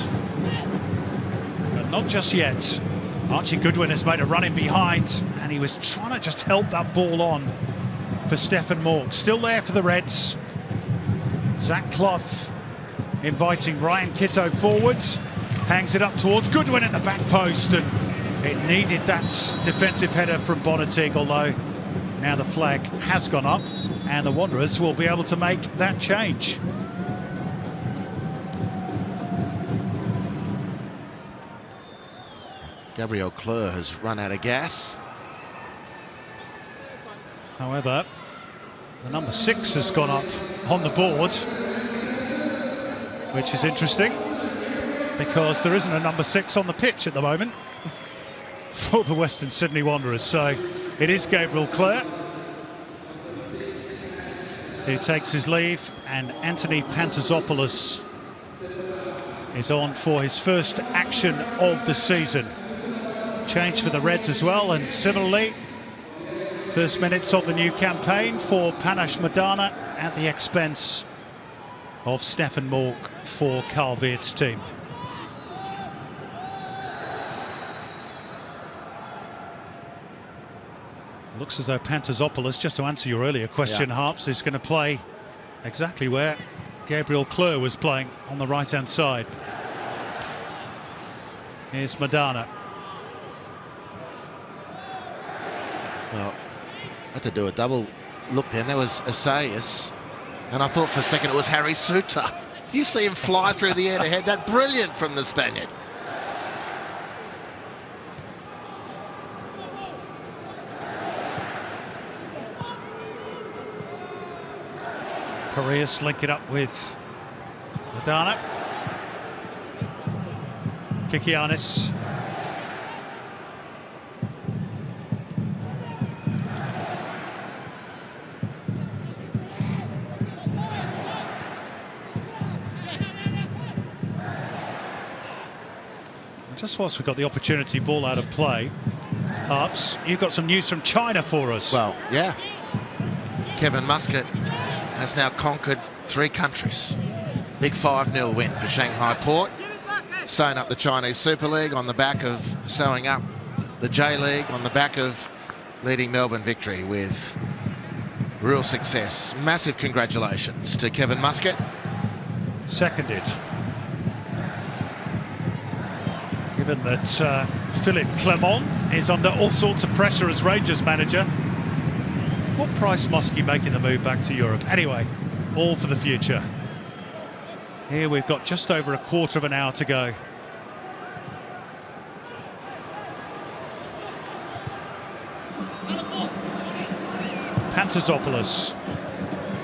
but not just yet. Archie Goodwin has made a run in behind, and he was trying to just help that ball on for Stefan Mork. Still there for the Reds. Zach Clough inviting Ryan Kitto forward, hangs it up towards Goodwin at the back post, and it needed that defensive header from Bonatig, although now the flag has gone up and the Wanderers will be able to make that change. Gabriel Kleur has run out of gas. However, the number 6 has gone up on the board, which is interesting because there isn't a number 6 on the pitch at the moment for the Western Sydney Wanderers. So it is Gabriel Kleur who takes his leave, and Anthony Pantazopoulos is on for his first action of the season. Change for the Reds as well, and similarly, first minutes of the new campaign for Panache Madana at the expense of Stefan Mork for Carl Veert's team. Looks as though Pantazopoulos, just to answer your earlier question, Harps, is going to play exactly where Gabriel Kleur was playing, on the right-hand side. Here's Madana. Well, I had to do a double look then. There was Assayas, and I thought for a second it was Harry Suter. Do you see him fly through the air to head that? Brilliant from the Spaniard. Parias link it up with Madana. Kikianis. Just whilst we've got the opportunity, ball out of play, Harps, you've got some news from China for us. Well, yeah. Kevin Muscat has now conquered 3 countries. Big 5-0 win for Shanghai Port. Sewing up the Chinese Super League on the back of sewing up the J-League, on the back of leading Melbourne Victory with real success. Massive congratulations to Kevin Muscat. Seconded. Given that Philippe Clement is under all sorts of pressure as Rangers manager, what price must he making the move back to Europe? Anyway, all for the future. Here we've got just over a quarter of an hour to go. Pantazopoulos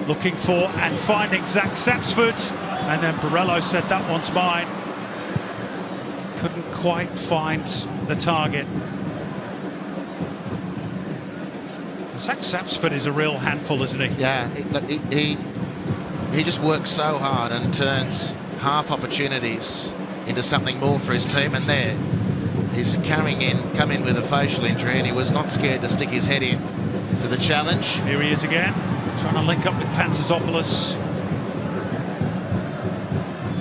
looking for and finding Zach Sapsford, and then Borrello said that one's mine. Couldn't quite find the target. Zach Sapsford is a real handful, isn't he? Yeah, he just works so hard and turns half opportunities into something more for his team. And there, he's come in with a facial injury, and he was not scared to stick his head in to the challenge. Here he is again, trying to link up with Pantazopoulos.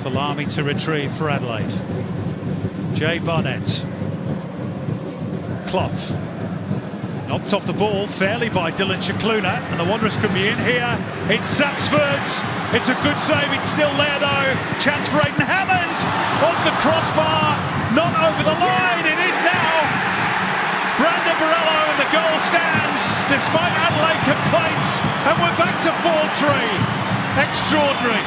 Falami to retrieve for Adelaide. Jay Barnett. Clough. Knocked off the ball fairly by Dylan Chicluna, and the Wanderers could be in here. It's Sapsford. It's a good save. It's still there though. Chance for Aidan Hammond. Off the crossbar. Not over the line. It is now. Brandon Borrello, and the goal stands despite Adelaide complaints. And we're back to 4-3. Extraordinary.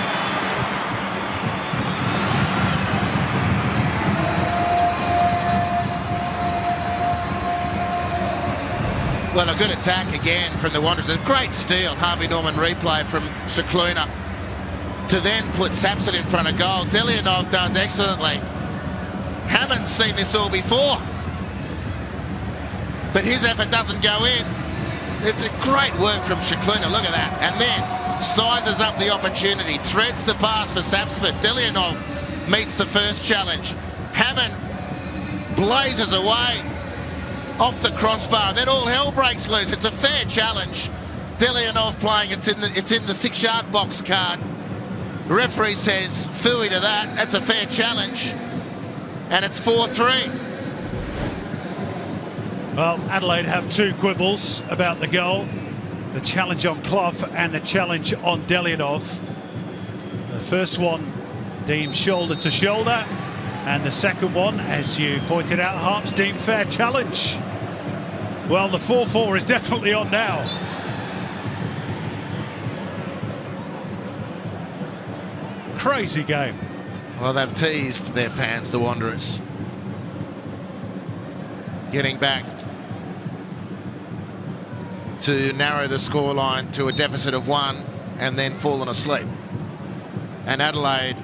Well, a good attack again from the Wanderers. A great steal, Harvey Norman replay from Chicluna, to then put Sapsford in front of goal. Delianov does excellently. Hammond's seen this all before, but his effort doesn't go in. It's a great work from Chicluna, look at that. And then sizes up the opportunity, threads the pass for Sapsford. Delianov meets the first challenge. Hammond blazes away off the crossbar, then all hell breaks loose. It's a fair challenge. Delianov playing, it's in the 6-yard box card. The referee says phooey to that. That's a fair challenge, and it's 4-3. Well, Adelaide have 2 quibbles about the goal. The challenge on Clough and the challenge on Delianov. The first one deemed shoulder to shoulder, and the second one, as you pointed out, Harps, deemed fair challenge. Well, the 4-4 is definitely on now. Crazy game. Well, they've teased their fans, the Wanderers. Getting back to narrow the scoreline to a deficit of 1 and then fallen asleep. And Adelaide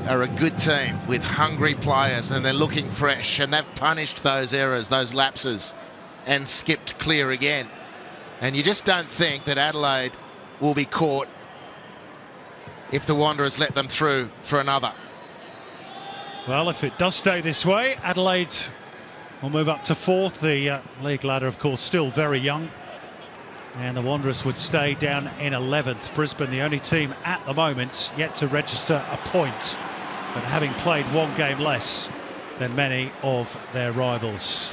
are a good team with hungry players, and they're looking fresh, and they've punished those errors, those lapses, and skipped clear again. And you just don't think that Adelaide will be caught if the Wanderers let them through for another. Well, if it does stay this way, Adelaide will move up to 4th. The league ladder, of course, still very young. And the Wanderers would stay down in 11th. Brisbane, the only team at the moment yet to register a point, but having played 1 game less than many of their rivals.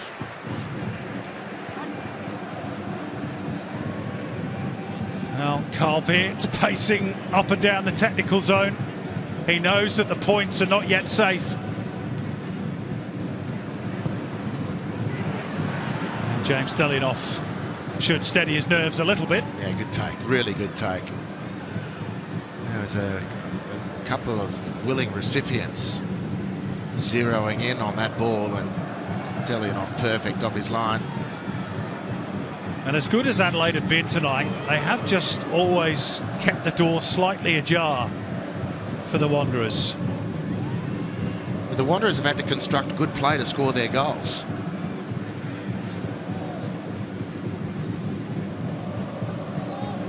Carl Veert pacing up and down the technical zone. He knows that the points are not yet safe. And James Delinoff should steady his nerves a little bit. Yeah, good take, really good take. There was a couple of willing recipients zeroing in on that ball, and Delinoff perfect off his line. And as good as Adelaide have been tonight, they have just always kept the door slightly ajar for the Wanderers. But the Wanderers have had to construct good play to score their goals.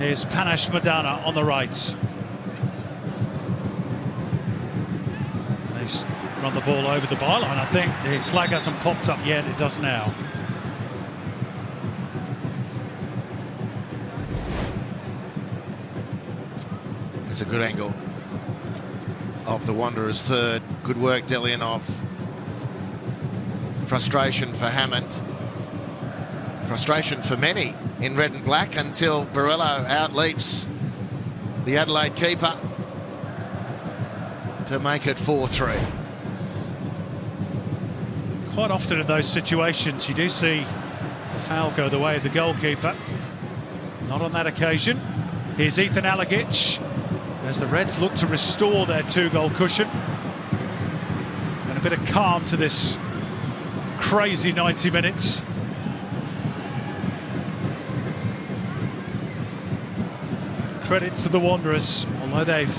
Here's Panash Madana on the right. He's run the ball over the byline, I think. The flag hasn't popped up yet, it does now. It's a good angle of the Wanderers' third. Good work, Delinoff. Frustration for Hammond. Frustration for many in red and black until Borrello outleaps the Adelaide keeper to make it 4-3. Quite often in those situations you do see the foul go the way of the goalkeeper. Not on that occasion. Here's Ethan Alagic as the Reds look to restore their 2-goal cushion. And a bit of calm to this crazy 90 minutes. Credit to the Wanderers, although they've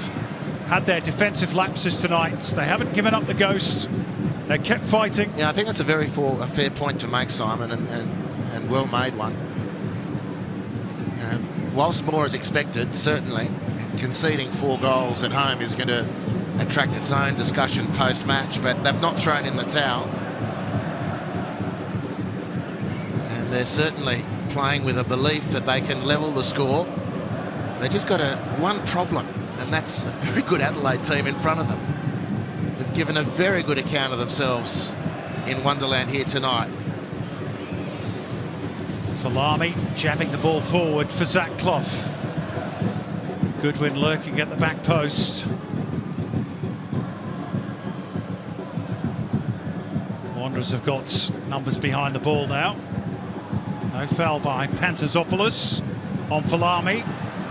had their defensive lapses tonight, they haven't given up the ghost. They kept fighting. Yeah, I think that's a fair point to make, Simon, and well made one. Whilst more is expected, certainly, conceding 4 goals at home is going to attract its own discussion post-match, but they've not thrown in the towel. And they're certainly playing with a belief that they can level the score. They just got one problem, and that's a very good Adelaide team in front of them. They've given a very good account of themselves in Wonderland here tonight. Falami jabbing the ball forward for Zach Clough. Goodwin lurking at the back post. Wanderers have got numbers behind the ball now. No foul by Pantazopoulos on Falami.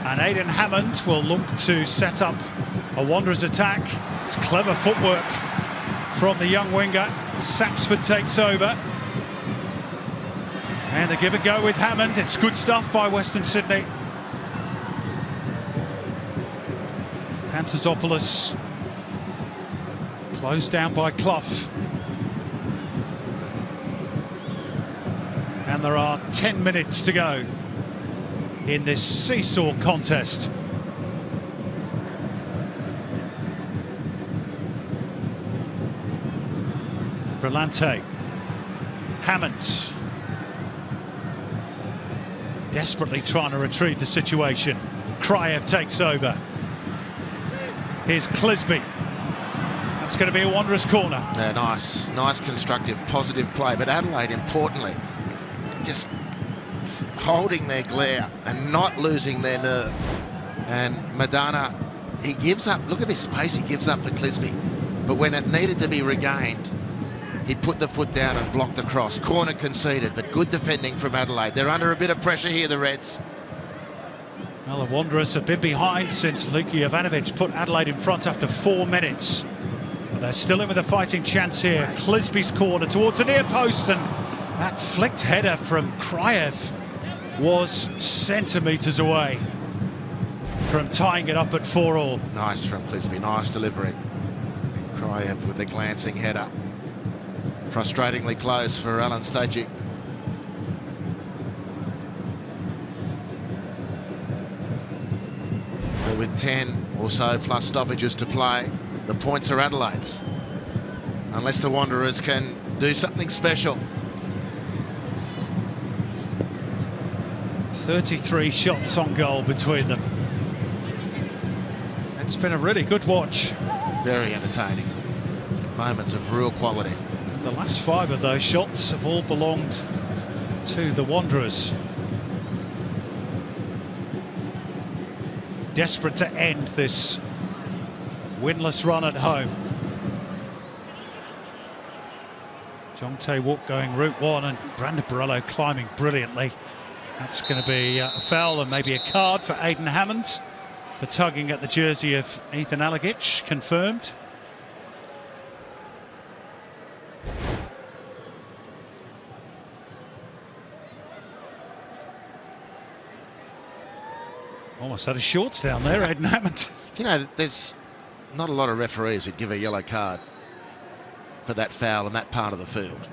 And Aidan Hammond will look to set up a Wanderers attack. It's clever footwork from the young winger. Sapsford takes over. And they give a go with Hammond. It's good stuff by Western Sydney. Pantazopoulos closed down by Clough. And there are 10 minutes to go in this seesaw contest. Brillante. Hammond. Desperately trying to retrieve the situation. Kriev takes over. Here's Clisby. That's going to be a Wanderers corner. Yeah, nice constructive, positive play. But Adelaide, importantly, just holding their glare and not losing their nerve. And Madana, he gives up. Look at this space he gives up for Clisby. But when it needed to be regained, he put the foot down and blocked the cross. Corner conceded, but good defending from Adelaide. They're under a bit of pressure here, the Reds. Well, the Wanderers have been behind since Luka Jovanovic put Adelaide in front after 4 minutes. But they're still in with a fighting chance here. Clisby's corner towards the near post, and that flicked header from Kriev was centimetres away from tying it up at 4-4. Nice from Clisby, nice delivery. Kriev with the glancing header. Frustratingly close for Alan Stajic. But with 10 or so plus stoppages to play, the points are Adelaide's. Unless the Wanderers can do something special. 33 shots on goal between them. It's been a really good watch. Very entertaining. Moments of real quality. The last 5 of those shots have all belonged to the Wanderers. desperate to end this winless run at home. Jong Tae-wook going route one, and Brandon Borrello climbing brilliantly. That's going to be a foul and maybe a card for Aidan Hammond for tugging at the jersey of Ethan Alagic, confirmed. Almost had his shorts down there, Aidan Hammond. You know, there's not a lot of referees who'd give a yellow card for that foul in that part of the field.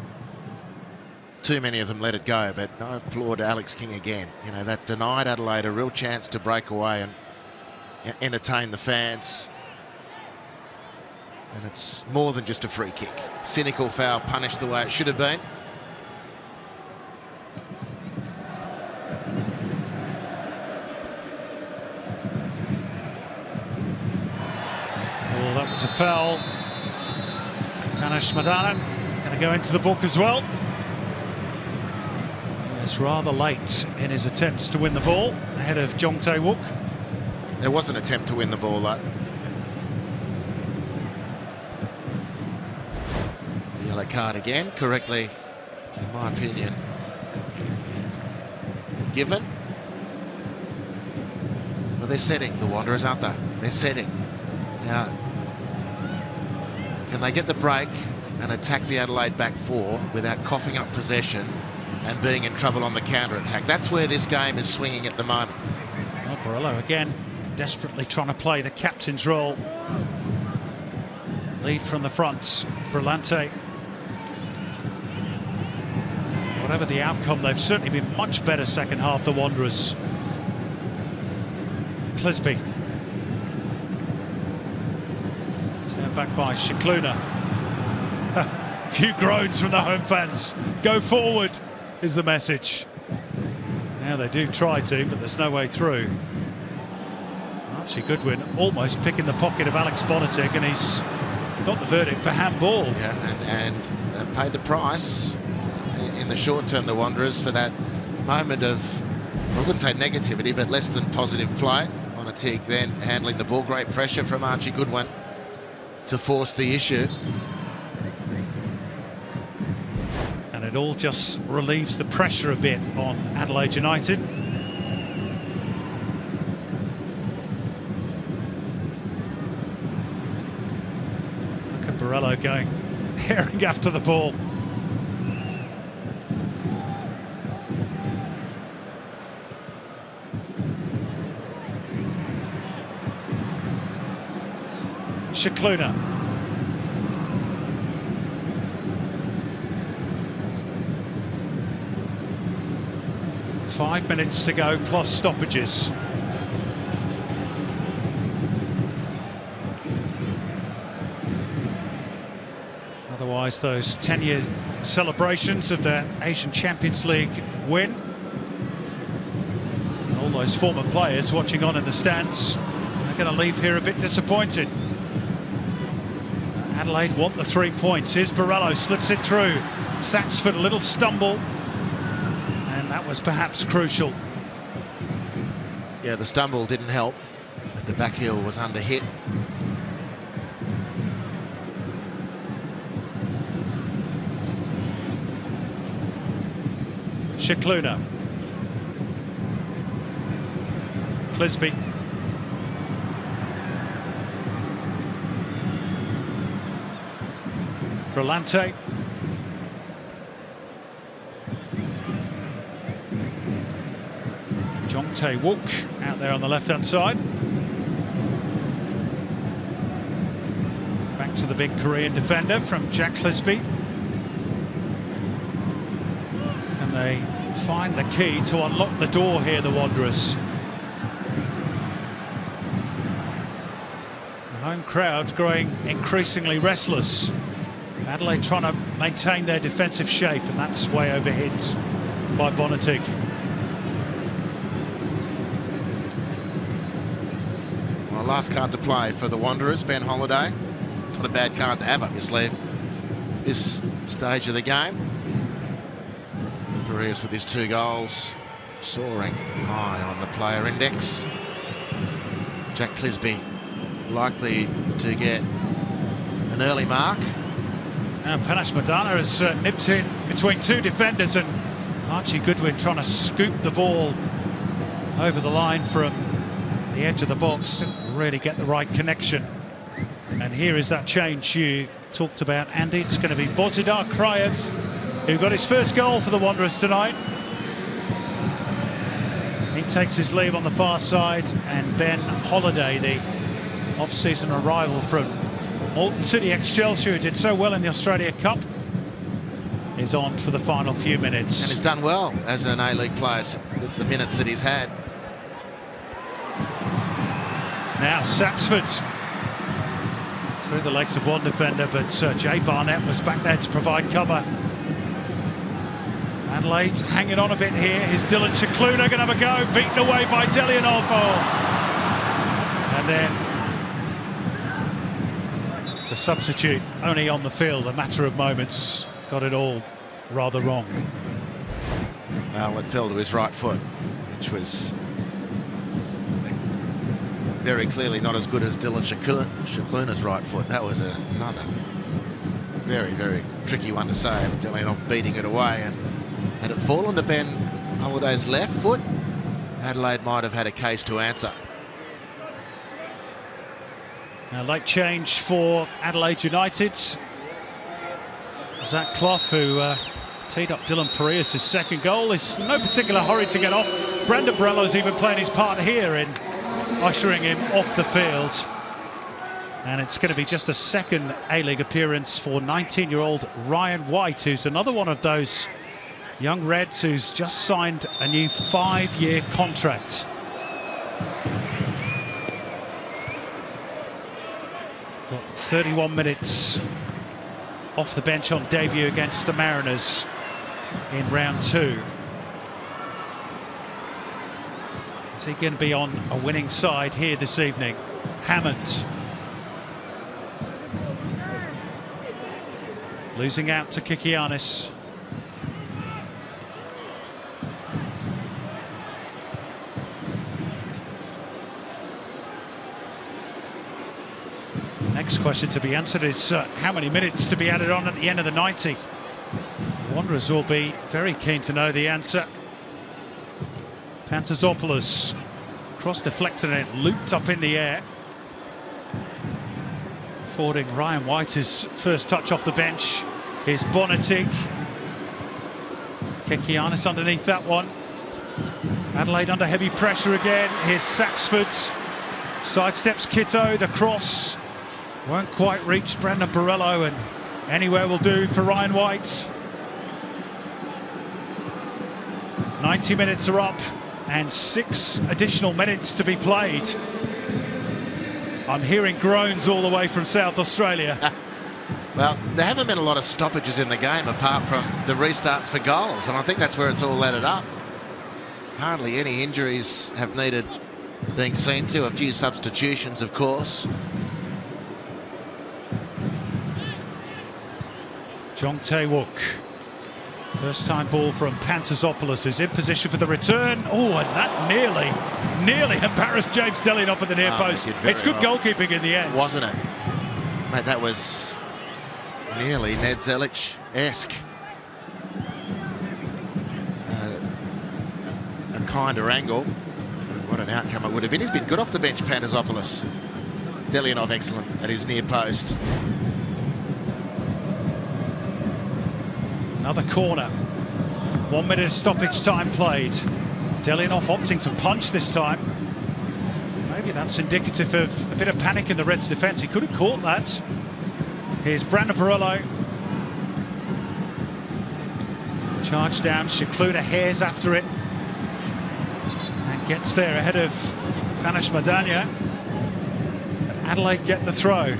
Too many of them let it go, but I applaud Alex King again. You know, that denied Adelaide a real chance to break away and entertain the fans. And it's more than just a free kick. Cynical foul, punished the way it should have been. Well, that was a foul. Ganesh Madana going to go into the book as well. It's rather late in his attempts to win the ball ahead of Jong Tae-wook. There was an attempt to win the ball, though. Yellow card again, correctly, in my opinion, given. Well, they're setting, the Wanderers, aren't they? They're setting. Now, can they get the break and attack the Adelaide back four without coughing up possession and being in trouble on the counter-attack? That's where this game is swinging at the moment. Well, Borrello again, desperately trying to play the captain's role. Lead from the front, Brillante. Whatever the outcome, they've certainly been much better second half, the Wanderers. Clisby. Turned back by Shikluna. Few groans from the home fans. Go forward is the message. Now they do try to, but there's no way through. Archie Goodwin almost picking the pocket of Alex Bonatic, and he's got the verdict for handball. Yeah, and they've paid the price in the short term, the Wanderers, for that moment of, I wouldn't say negativity, but less than positive play. Bonatic then handling the ball. Great pressure from Archie Goodwin to force the issue. And it all just relieves the pressure a bit on Adelaide United. Look at Borrello going, herring after the ball. Shikluna. Five minutes to go, plus stoppages. Otherwise, those 10-year celebrations of their Asian Champions League win. And all those former players watching on in the stands are going to leave here a bit disappointed. Adelaide want the 3 points. Here's Borrello, slips it through. Sapsford, a little stumble. That was perhaps crucial. Yeah, the stumble didn't help, but the back heel was under hit. Shikluna. Clisby. Brillante. Jong Tae-wook out there on the left-hand side. Back to the big Korean defender from Jack Clisby. And they find the key to unlock the door here, the Wanderers. The home crowd growing increasingly restless. Adelaide trying to maintain their defensive shape, and that's way overhit by Bonatic. Well, last card to play for the Wanderers, Ben Holliday. Not a bad card to have up your sleeve this stage of the game. Perez with his 2 goals, soaring high on the player index. Jack Clisby likely to get an early mark. Now Panache Madana has nipped in between two defenders, and Archie Goodwin trying to scoop the ball over the line from the edge of the box. Didn't really get the right connection. And here is that change you talked about, Andy. It's going to be Bozidar Kraev, who got his first goal for the Wanderers tonight. He takes his leave on the far side, and Ben Holliday, the off-season arrival from Alton City ex-Chelsea, who did so well in the Australia Cup, is on for the final few minutes. And he's done well as an A-League player, the minutes that he's had. Now Sapsford through the legs of one defender, but Jay Barnett was back there to provide cover. Adelaide hanging on a bit here. Here's Dylan Chicluna going to have a go, beaten away by Delianov. And then the substitute only on the field a matter of moments, got it all rather wrong. Well, it fell to his right foot, which was very clearly not as good as Dylan Chicluna's right foot. That was another very, very tricky one to save. Delianov beating it away, and had it fallen to Ben Holliday's left foot, Adelaide might have had a case to answer. Now, late change for Adelaide United. Zach Clough, who teed up Dylan Parias' second goal. There's no particular hurry to get off. Brendan Borello's even playing his part here in ushering him off the field. And it's going to be just a second A-League appearance for 19-year-old Ryan White, who's another one of those young Reds who's just signed a new 5-year contract. Got 31 minutes off the bench on debut against the Mariners in round 2. Is he going to be on a winning side here this evening? Hammond. Losing out to Kikianis. Next question to be answered is how many minutes to be added on at the end of the 90? The Wanderers will be very keen to know the answer. Pantazopoulos cross-deflected and it looped up in the air, affording Ryan White his first touch off the bench. Here's Bonatic. Kikianis underneath that one. Adelaide under heavy pressure again. Here's Sapsford. Sidesteps Kitto, the cross. Won't quite reach Brendan Borello, and anywhere will do for Ryan White. 90 minutes are up and 6 additional minutes to be played. I'm hearing groans all the way from South Australia. Well, there haven't been a lot of stoppages in the game apart from the restarts for goals, and I think that's where it's all added up. Hardly any injuries have needed being seen to. A few substitutions, of course. Jong Tae-wook. First time ball from Pantazopoulos, who's in position for the return. Oh, and that nearly embarrassed James Delianov at the near post. It's good goalkeeping in the end. Wasn't it? Mate, that was nearly Ned Zelic-esque. A kinder angle. What an outcome it would have been. He's been good off the bench, Pantazopoulos. Delianov excellent at his near post. Another corner. 1 minute of stoppage time played. Delianov opting to punch this time. Maybe that's indicative of a bit of panic in the Reds' defence. He could have caught that. Here's Brandon Borello. Charge down. Chicluna hairs after it and gets there ahead of Panache Madana. But Adelaide get the throw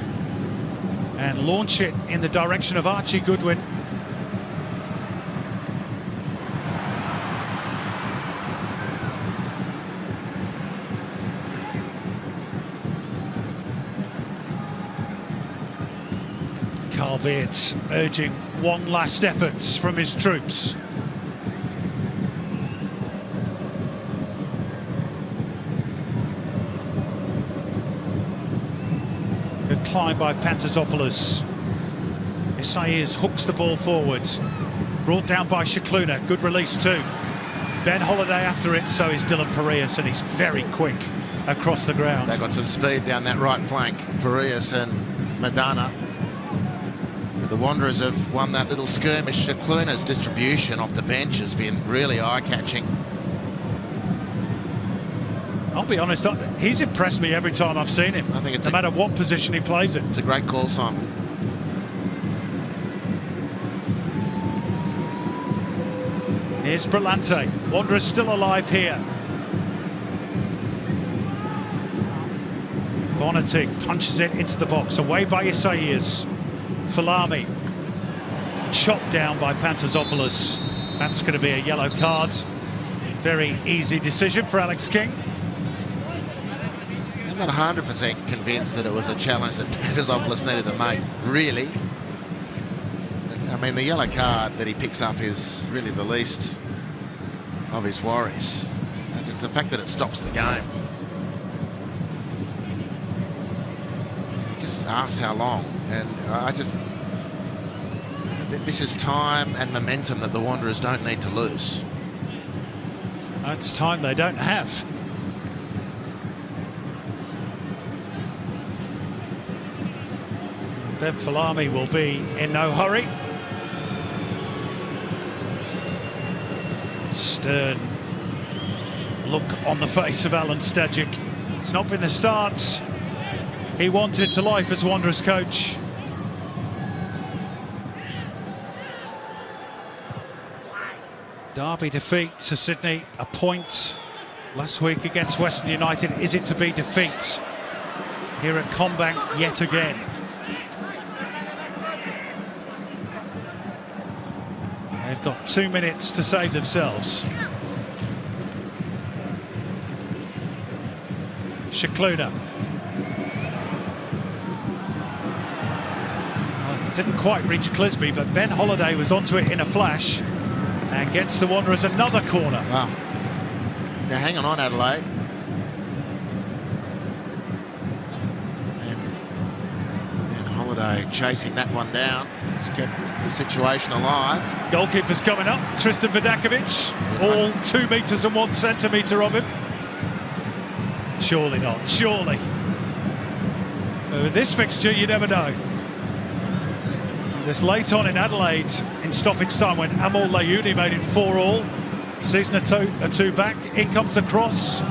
and launch it in the direction of Archie Goodwin. Albeit urging one last effort from his troops. climb by Pantazopoulos. Isaias hooks the ball forward. Brought down by Shikluna. Good release too. Ben Holiday after it, so is Dylan Parias, and he's very quick across the ground. They've got some speed down that right flank, Parias and Madana. The Wanderers have won that little skirmish. Shikluna's distribution off the bench has been really eye-catching. I'll be honest, he's impressed me every time I've seen him. I think it's no matter what position he plays in. It's a great call, Simon. Here's Brillante. Wanderers still alive here. Bonatic punches it into the box. Away by Isaias. Falami. Chopped down by Pantazopoulos. That's going to be a yellow card. Very easy decision for Alex King. I'm not 100% convinced that it was a challenge that Pantazopoulos needed to make, really. I mean, the yellow card that he picks up is really the least of his worries. It's the fact that it stops the game. He just asks how long, and this is time and momentum that the Wanderers don't need to lose. It's time they don't have. Ben Falami will be in no hurry. Stern look on the face of Alan Stajic. It's not been the start he wanted to life as Wanderers coach. Derby defeat to Sydney, a point last week against Western United. Is it to be defeat here at Combank yet again? They've got 2 minutes to save themselves. Shikluna. Didn't quite reach Clisby, but Ben Holiday was onto it in a flash and gets the Wanderers another corner. Wow. Now hang on, Adelaide. And Holiday chasing that one down. He's kept the situation alive. Goalkeeper's coming up. Tristan Vidakovic, all 2 metres and 1 centimetre of him. Surely not, surely. With this fixture, you never know. This late on in Adelaide in stoppage time when Amol Layouni made it 4-all. Season a two back. In comes the cross.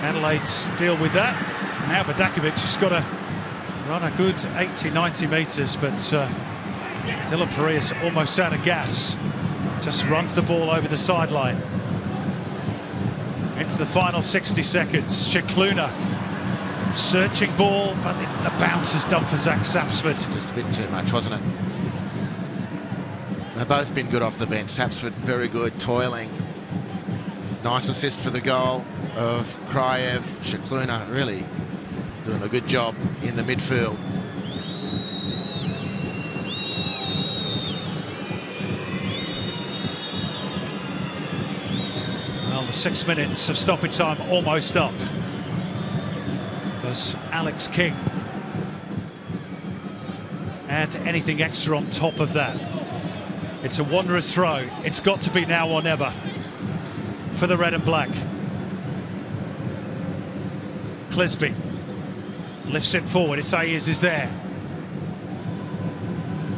Adelaide's deal with that. Now Vidakovic has got to run a good 80-90 metres, but Dylan Parias almost out of gas. Just runs the ball over the sideline. Into the final 60 seconds. Shikluna. Searching ball, but the bounce is done for Zach Sapsford. Just a bit too much, wasn't it? They've both been good off the bench. Sapsford very good, toiling. Nice assist for the goal of Kraev. Shikluna really doing a good job in the midfield. Well, the 6 minutes of stoppage time almost up. As Alex King add anything extra on top of that. It's a Wanderers throw. It's got to be now or never for the red and black. Clisby lifts it forward. Isaias is there.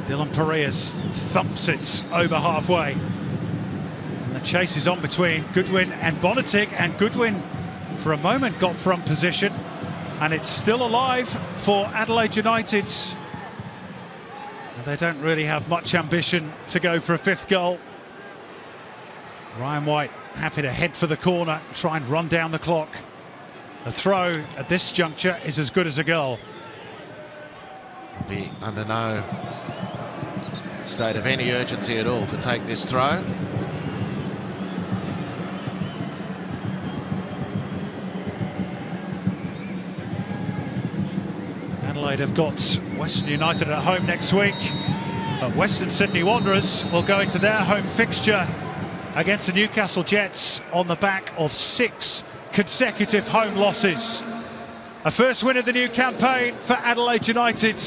Dylan Parias thumps it over halfway. And the chase is on between Goodwin and Bonatic, and Goodwin for a moment got front position. And it's still alive for Adelaide United. They don't really have much ambition to go for a 5th goal. Ryan White happy to head for the corner, try and run down the clock. The throw at this juncture is as good as a goal. Be under no state of any urgency at all to take this throw. Adelaide have got Western United at home next week, but Western Sydney Wanderers will go into their home fixture against the Newcastle Jets on the back of 6 consecutive home losses. A first win of the new campaign for Adelaide United,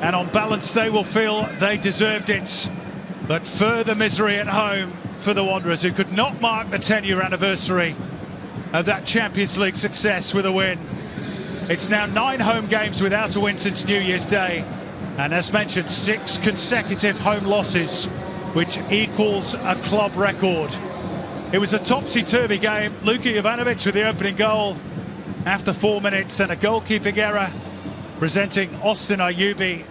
and on balance they will feel they deserved it. But further misery at home for the Wanderers, who could not mark the 10-year anniversary of that Champions League success with a win. It's now 9 home games without a win since New Year's Day, and as mentioned, 6 consecutive home losses, which equals a club record. It was a topsy-turvy game. Luka Jovanovic with the opening goal after 4 minutes, then a goalkeeping error, presenting Austin Ayubi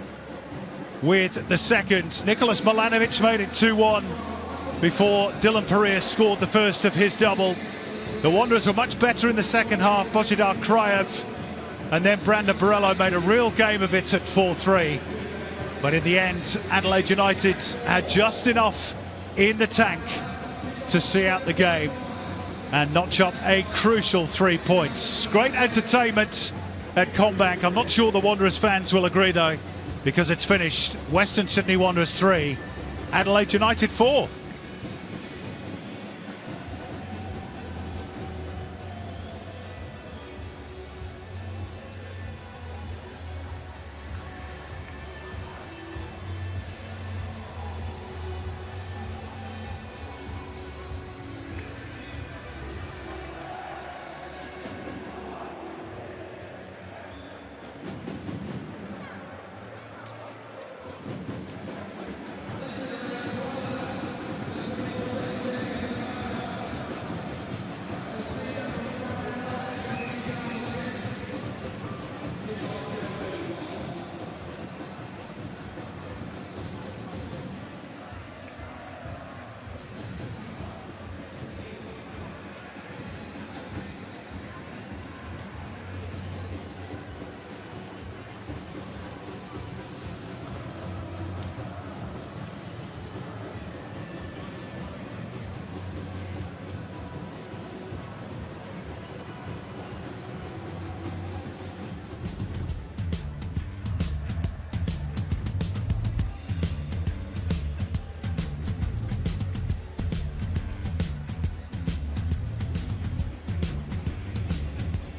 with the second. Nicholas Milanovic made it 2-1 before Dylan Pereira scored the first of his double. The Wanderers were much better in the second half. Božidar Krajev and then Brandon Borello made a real game of it at 4-3. But in the end, Adelaide United had just enough in the tank to see out the game and notch up a crucial 3 points. Great entertainment at CommBank. I'm not sure the Wanderers fans will agree though, because it's finished Western Sydney Wanderers 3, Adelaide United 4.